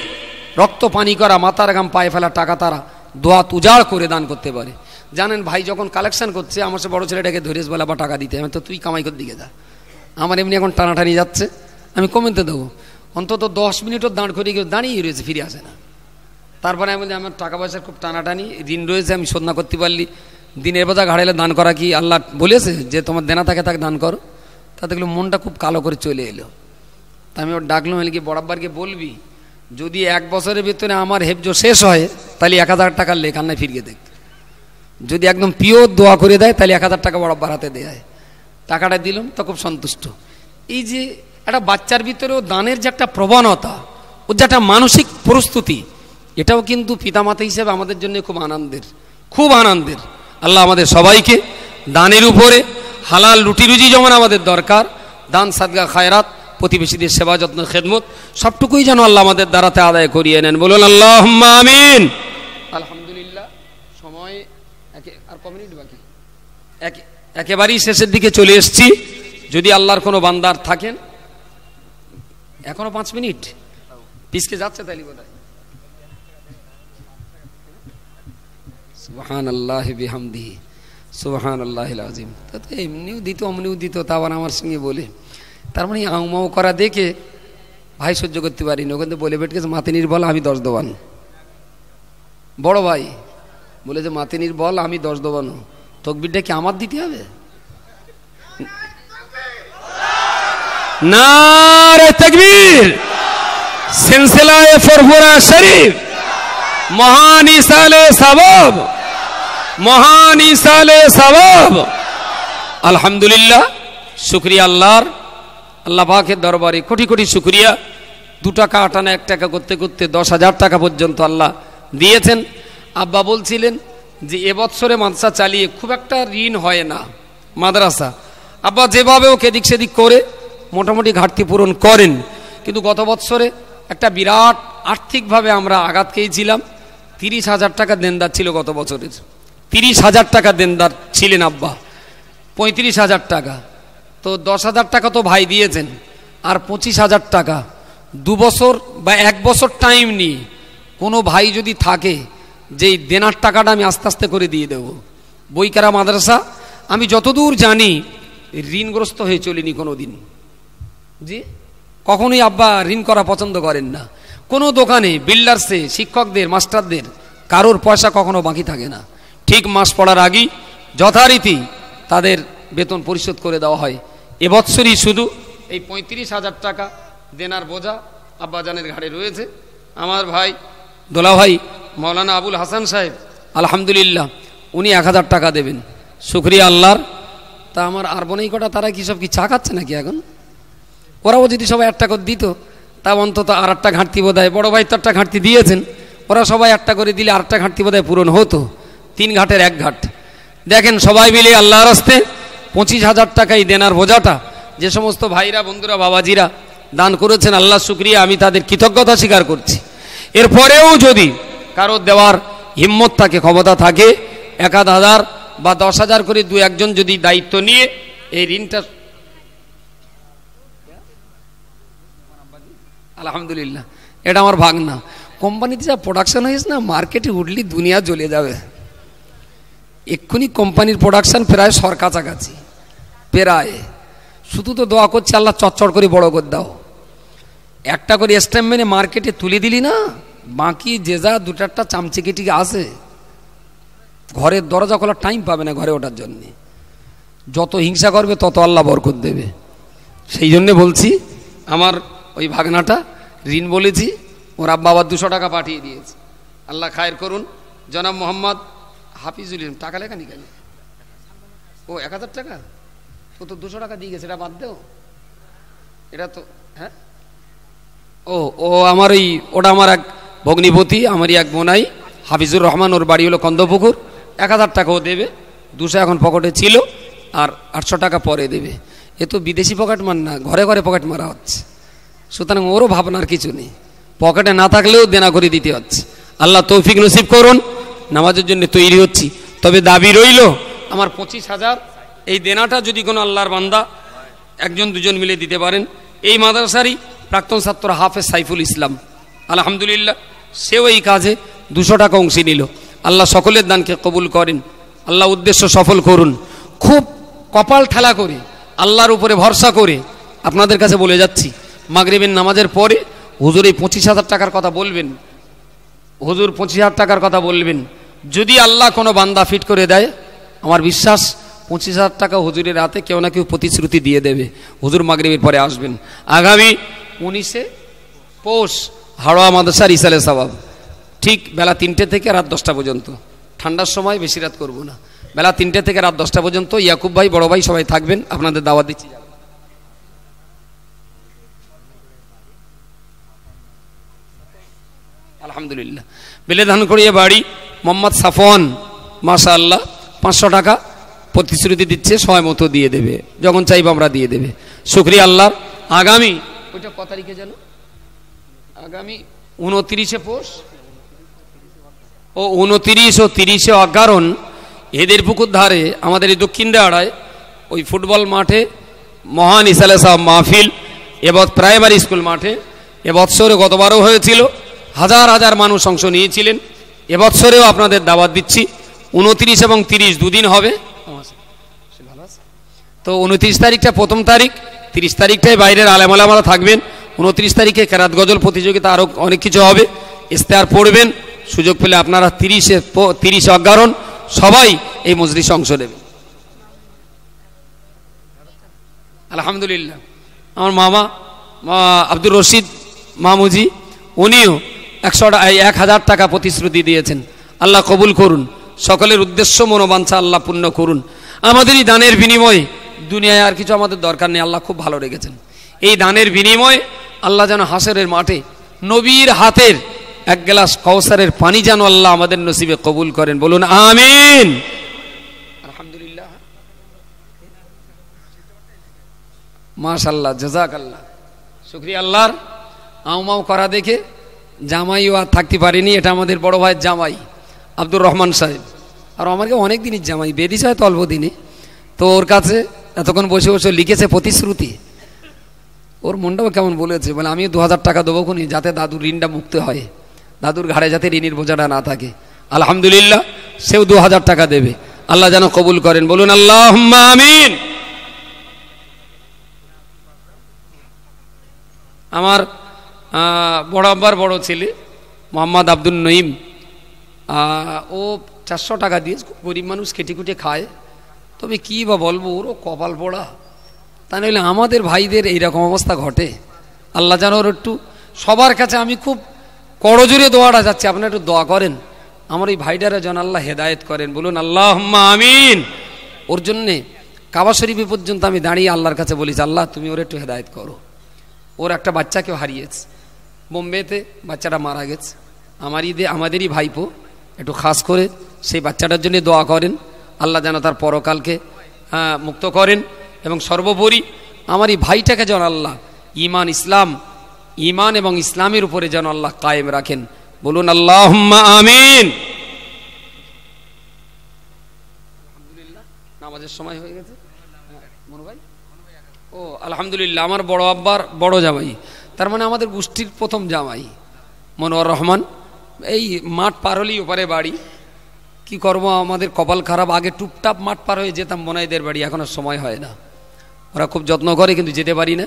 রক্ত পানি করা, মাথার ঘাম পায়ে ফেলা টাকা তারা দোয়া তুজার করে দান করতে পারে। জানেন ভাই যখন কালেকশন করছে, আমার সে বড় ছেলেটাকে ধরেস বলা বা টাকা দিতে, আমি তো তুই কামাই করে দিকে যা, আমার এমনি এখন টানাটানি যাচ্ছে, আমি কমেতে দেবো। অন্তত 10 মিনিটও দাঁড় করে দাঁড়িয়ে রয়েছে, ফিরে আসে না। তারপরে আমি বলি আমার টাকা পয়সার খুব টানাটানি, ঋণ রয়েছে, আমি শোধ না করতে পারলি, দিনের বোঝা ঘাড়াইলে দান করা কি আল্লাহ বলেছে যে তোমার দেনা থাকে তাকে দান করো? তা দেখলো মনটা খুব কালো করে চলে এলো। তা আমি ওর ডাকলাম, এলে কি বরাবরকে বলবি যদি 1 বছরের ভিতরে আমার হেফজ শেষ হয় তাহলে 1000 টাকার লেখ আন্নায় ফিরিয়ে দেখ, যদি একদম পিওর দোয়া করে দেয় তাহলে 1000 টাকা বরাবর হাতে দেয়। টাকাটা দিলাম, তো খুব সন্তুষ্ট। এই যে একটা বাচ্চার ভিতরেও দানের যে একটা প্রবণতা, ওর যে একটা মানসিক প্রস্তুতি, এটাও কিন্তু পিতামাতা হিসেবে আমাদের জন্য খুব আনন্দের, খুব আনন্দের। আল্লাহ আমাদের সবাইকে দানের উপরে হালাল রুটি রুজি যেমন আমাদের দরকার, দান সাদগা খায়রাত, প্রতিবেশীদের সেবা যত্ন খেদমত সবটুকুই যেন আল্লাহ আমাদের দ্বারাতে আদায় করিয়ে নেন, বলুন আল্লাহুম্মা আমিন। আলহামদুলিল্লাহ, সময় আর ক মিনিট বাকি, একেবারেই শেষের দিকে চলে এসেছি। যদি আল্লাহর কোনো বান্দার থাকেন, এখনো 5 মিনিট পিছকে যাচ্ছে, তাইলে বোধ হয়। সুবহানাল্লাহি বিহামদিহি সুবহানাল্লাহিল আযীম। তা তো এমনিও দিত অমনিও দিত, তা আবার আমার সঙ্গে বলে, তার মানে আউমাউ করা দেখে ভাই সহ্য করতে পারিনি। ওখানে বলে বেটকেছে মাতিনির বল আমি 10 দেবান। বড় ভাই বলে যে মাতিনির বল আমি 10 দেবানো, তকবীরটা কি আমার দিতে হবে? নারে তাকবীর, সিলসিলায়ে ফুরফুরা শরীফ, মহান ইসালে সওয়াব, মহান ইসালে সওয়াব। আলহামদুলিল্লাহ, শুকরিয়া আল্লাহর, আল্লাহ পাকের দরবারে কোটি কোটি শুকরিয়া। 2 টাকা 8 আনা 1 টাকা করতে করতে 10,000 টাকা পর্যন্ত আল্লাহ দিয়েছেন। আব্বা বলছিলেন যে এবছরে মাদ্রাসা চালিয়ে খুব একটা ঋণ হয় না মাদ্রাসা। আব্বা যেভাবে ওকে এদিক সেদিক করে মোটামুটি ঘাটতি পূরণ করেন, কিন্তু গত বছরে একটা বিরাট আর্থিকভাবে আমরা আঘাত খেয়েছিলাম। 30,000 টাকা দেনদার ছিল গত বছরের। 30,000 টাকা দেনদার ছিলেন আব্বা, 35,000 টাকা। তো 10,000 টাকা তো ভাই দিয়েছেন, আর 25,000 টাকা 2 বছর বা 1 বছর টাইম নিয়ে কোনো ভাই যদি থাকে যে দেনার টাকাটা আমি আস্তে আস্তে করে দিয়ে দেব। বইকারা মাদ্রাসা আমি যতদূর জানি ঋণগ্রস্ত হয়ে চলিনি কোনো দিন। জি, কখনোই আব্বা ঋণ করা পছন্দ করেন না। কোনো দোকানে বিল্ডার্সে, শিক্ষকদের, মাস্টারদের কারোর পয়সা কখনো বাকি থাকে না। ঠিক মাস পড়ার আগেই যথারীতি তাদের বেতন পরিশোধ করে দেওয়া হয়। এবছরই শুধু এই 35,000 টাকা দেনার বোঝা আব্বাজানের ঘাড়ে রয়েছে। আমার ভাই দোলা ভাই মৌলানা আবুল হাসান সাহেব আলহামদুলিল্লাহ উনি 1,000 টাকা দেবেন, শুকরিয়া আল্লাহর। তা আমার আর বোনেই কটা তারা কি সব কি চা খাচ্ছে নাকি এখন? ওরাও যদি সবাই 1 টাকা দিত তা অন্তত আর একটা ঘাটতি বোধহয়, বড় ভাই তো একটা ঘাটতি দিয়েছেন, ওরা সবাই 1 টাকা করে দিলে আর একটা ঘাটতি বোধহয় পূরণ হতো। 3 ঘাটের 1 ঘাট। দেখেন সবাই মিলে আল্লাহর রাস্তে 25,000 টাকাই দেনার বোঝাটা যে সমস্ত ভাইরা, বন্ধুরা, বাবাজিরা দান করেছেন, আল্লাহ শুকরিয়া, আমি তাদের কৃতজ্ঞতা স্বীকার করছি। এরপরেও যদি কারো দেওয়ার হিম্মত থাকে, ক্ষমতা থাকে, 1,000 বা 10,000 করে 2-1 জন যদি দায়িত্ব নিয়ে এই ঋণটা, আলহামদুলিল্লাহ এটা আমার ভাগনা। কোম্পানিতে যা প্রোডাকশন হয়েছে না, মার্কেটে উঠলি দুনিয়া জ্বলে যাবে। এক্ষুনি কোম্পানির প্রোডাকশন প্রায় সর কাছাকাছি, প্রায়। শুধু তো দোয়া করছি আল্লাহ চটচট করে বড় করে দাও। একটা করে স্ট্যাম্প মেনে মার্কেটে তুলে দিলি না, বাকি যে যা 2-4টা চামচিকিটি আছে, ঘরের দরজা খোলার টাইম পাবে না ঘরে ওঠার জন্যে। যত হিংসা করবে তত আল্লাহ বরকত দেবে। সেই জন্যে বলছি আমার ওই ভাগনাটা ঋণ বলেছি, ওর আব্বা আবার 200 টাকা পাঠিয়ে দিয়েছে। আল্লাহ খায়ের করুন। জনাব মোহাম্মদ হাফিজুল ইসলাম টাকা লেখা নিকালে, ও 1,000 টাকা, ও তো 200 টাকা দিয়ে গেছে, এটা বাদ দেও। এটা তো হ্যাঁ, ও আমার ওটা আমার এক ভগ্নিপতি, আমারই এক বোনাই হাফিজুর রহমান, ওর বাড়ি হলো কন্দপুকুর। 1,000 টাকা ও দেবে, 200 এখন পকেটে ছিল, আর 800 টাকা পরে দেবে। এ তো বিদেশি পকেট মার না, ঘরে ঘরে পকেট মারা হচ্ছে। সুতরাং ওরও ভাবনার কিছু নেই, পকেটে না থাকলেও দেনা করে দিতে হচ্ছে। আল্লাহ তৌফিক নসিব করুন। নামাজের জন্য তৈরি হচ্ছি, তবে দাবি রইল আমার 25,000 এই দেনাটা যদি কোনো আল্লাহর বান্দা 1-2 মিলে দিতে পারেন। এই মাদ্রাসারই প্রাক্তন ছাত্র হাফেজ সাইফুল ইসলাম আলহামদুলিল্লাহ, সেও এই কাজে 200 টাকা অংশ নিল। আল্লাহ সকলের দানকে কবুল করেন, আল্লাহ উদ্দেশ্য সফল করুন। খুব কপাল ঠেলা করে আল্লাহর উপরে ভরসা করে আপনাদের কাছে বলে যাচ্ছি, মাগরিবের নামাজের পরে হুজুর এই 25,000 টাকার কথা বলবেন, হুজুর 25,000 টাকার কথা বলবেন। যদি আল্লাহ কোনো বান্দা ফিট করে দেয়, আমার বিশ্বাস 25,000 টাকা হুজুরের হাতে কেউ না কেউ প্রতিশ্রুতি দিয়ে দেবে। হুজুর মাগরিবের পরে আসবেন। আগামী 19শে পৌষ হাওড়া মাদ্রাসার ইসালে সওয়াব, ঠিক বেলা 3টে থেকে রাত 10টা পর্যন্ত। ঠান্ডার সময় বেশি রাত করব না, বেলা 3টে থেকে রাত 10টা পর্যন্ত। ইয়াকুব ভাই, বড় ভাই সবাই থাকবেন, আপনাদের দাওয়াত দিচ্ছি। আলহামদুলিল্লাহ। বেলে ধান করিয়ে বাড়ি মোহাম্মদ সাফওয়ান, মাশাআল্লাহ 500 টাকা প্রতিশ্রুতি দিচ্ছে, সময় মতো দিয়ে দেবে, যখন চাইব আমরা দিয়ে দেবে। শুকরিয়া আল্লাহ। আগামী ওইটা কত তারিখে যেন, আগামী 29শে পৌষ ও 29 ও 30 অগারণ এদের পুকুর ধারে আমাদের এই দক্ষিণ দেওয়াড়ায় ওই ফুটবল মাঠে মহান ইসালে সাহেব মাহফিল, এবার প্রাইমারি স্কুল মাঠে। এবছরে গতবারও হয়েছিল, হাজার হাজার মানুষ অংশ নিয়েছিলেন। এবছরেও আপনাদের দাওয়াত দিচ্ছি, 29 এবং 30 দুদিন হবে। তো 29 তারিখটা প্রথম তারিখ, 30 তারিখটায় বাইরের আলেমালামারা থাকবেন। 29 তারিখে কেরাত গজল প্রতিযোগিতা, আরও অনেক কিছু হবে। ইস্তেহার পড়বেন, সুযোগ পেলে আপনারা 30 অগারণ সবাই এই মজলিসে অংশ নেবেন। আলহামদুলিল্লাহ। আমার মামা আব্দুর রশিদ মামুজি, উনিও 1,000 টাকা প্রতিশ্রুতি দিয়েছেন। আল্লাহ কবুল করুন, সকলের উদ্দেশ্য মনোবাঞ্ছা আল্লাহ পূর্ণ করুন। আমাদেরই দানের বিনিময়ে দুনিয়ায় আর কিছু আমাদের দরকার নেই, আল্লাহ খুব ভালো রেখেছেন। এই দানের বিনিময়ে আল্লাহ যেন হাসরের মাঠে নবীর হাতের এক গ্লাস কাউসারের পানি যেন আল্লাহ আমাদের নসিবে কবুল করেন, বলুন আমিন। আলহামদুলিল্লাহ, মাশাআল্লাহ, জাযাকাল্লাহ, শুকরিয়া আল্লাহর। আউমাউ করা দেখে জামাইও আর থাকতে পারিনি, এটা আমাদের বড় ভাইয়ের জামাই আব্দুর রহমান সাহেব, আর আমাকে অনেক দিনের জামাই, বেরিয়েছে হয়তো অল্প দিনে। তো ওর কাছে এতক্ষণ বসে বসে লিখেছে প্রতিশ্রুতি, ওর মনটাও কেমন বলেছে, বলে আমি 2000 টাকা দেবো খুনি, যাতে দাদুর ঋণটা মুক্ত হয়, দাদুর ঘাড়ে যাতে ঋণের বোঝাটা না থাকে। আলহামদুলিল্লাহ, সেও 2000 টাকা দেবে, আল্লাহ যেন কবুল করেন, বলুন আল্লাহুম্মা আমিন। আমার বড় আব্বার বড় ছেলে মোহাম্মদ আব্দুল নঈম, ও 400 টাকা দিয়ে, গরিব মানুষ কেটে কুটে খায়, তবে কী বা বলবো, ওরও কপাল পোড়া। তা নইলে আমাদের ভাইদের এইরকম অবস্থা ঘটে। আল্লাহ যেন ওর একটু, সবার কাছে আমি খুব করজোরে দোয়াটা যাচ্ছে, আপনারা একটু দোয়া করেন আমার এই ভাইটারা যেন আল্লাহ হেদায়েত করেন, বলুন আল্লাহুম্মা আমিন। ওর জন্যে কাবা শরীফে পর্যন্ত আমি দাঁড়িয়ে আল্লাহর কাছে বলেছি, আল্লাহ তুমি ওর একটু হেদায়েত করো। ওর একটা বাচ্চাকেও হারিয়েছে, বোম্বেতে বাচ্চাটা মারা গেছে, আমাদেরই ভাইপো, একটু খাস করে সেই বাচ্চাটার জন্য দোয়া করেন, আল্লাহ যেন তার পরকালকে মুক্ত করেন, এবং সর্বোপরি আমার এই ভাইটাকে যেন আল্লাহ ঈমান এবং ইসলামের উপরে যেন আল্লাহ কায়েম রাখেন, বলুন আল্লাহুম্মা আমিন। আলহামদুলিল্লাহ, নামাজের সময় হয়ে গেছে। মনু ভাই, ও আলহামদুলিল্লাহ, আমার বড় আব্বার বড় জামাই, তার মানে আমাদের গোষ্ঠীর প্রথম জামাই মনোয়ার রহমান। এই মাঠ পার হলেই ওপারে বাড়ি, কি করবো, আমাদের কপাল খারাপ, আগে টুপটাপ মাঠ পার হয়ে যেতাম বোনাইদের বাড়ি, এখন আর সময় হয় না, ওরা খুব যত্ন করে কিন্তু যেতে পারি না।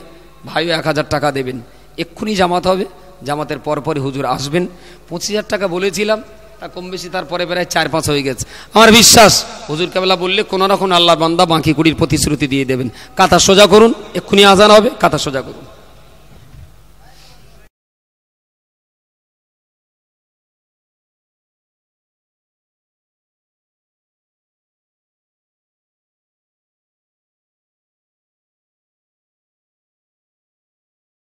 ভাইও 1000 টাকা দেবেন, এক্ষুনি জামাত হবে, জামাতের পরপরই হুজুর আসবেন। 25,000 টাকা বলেছিলাম, তা কম বেশি তারপরে প্রায় 4-5 হয়ে গেছে। আমার বিশ্বাস হুজুর কেবলা বললে কোনো না কোনো আল্লাহর বান্দা বাকি কুড়ির প্রতিশ্রুতি দিয়ে দেবেন। কাতা সোজা করুন, এক্ষুনি আজান হবে, কাতা সোজা করুন।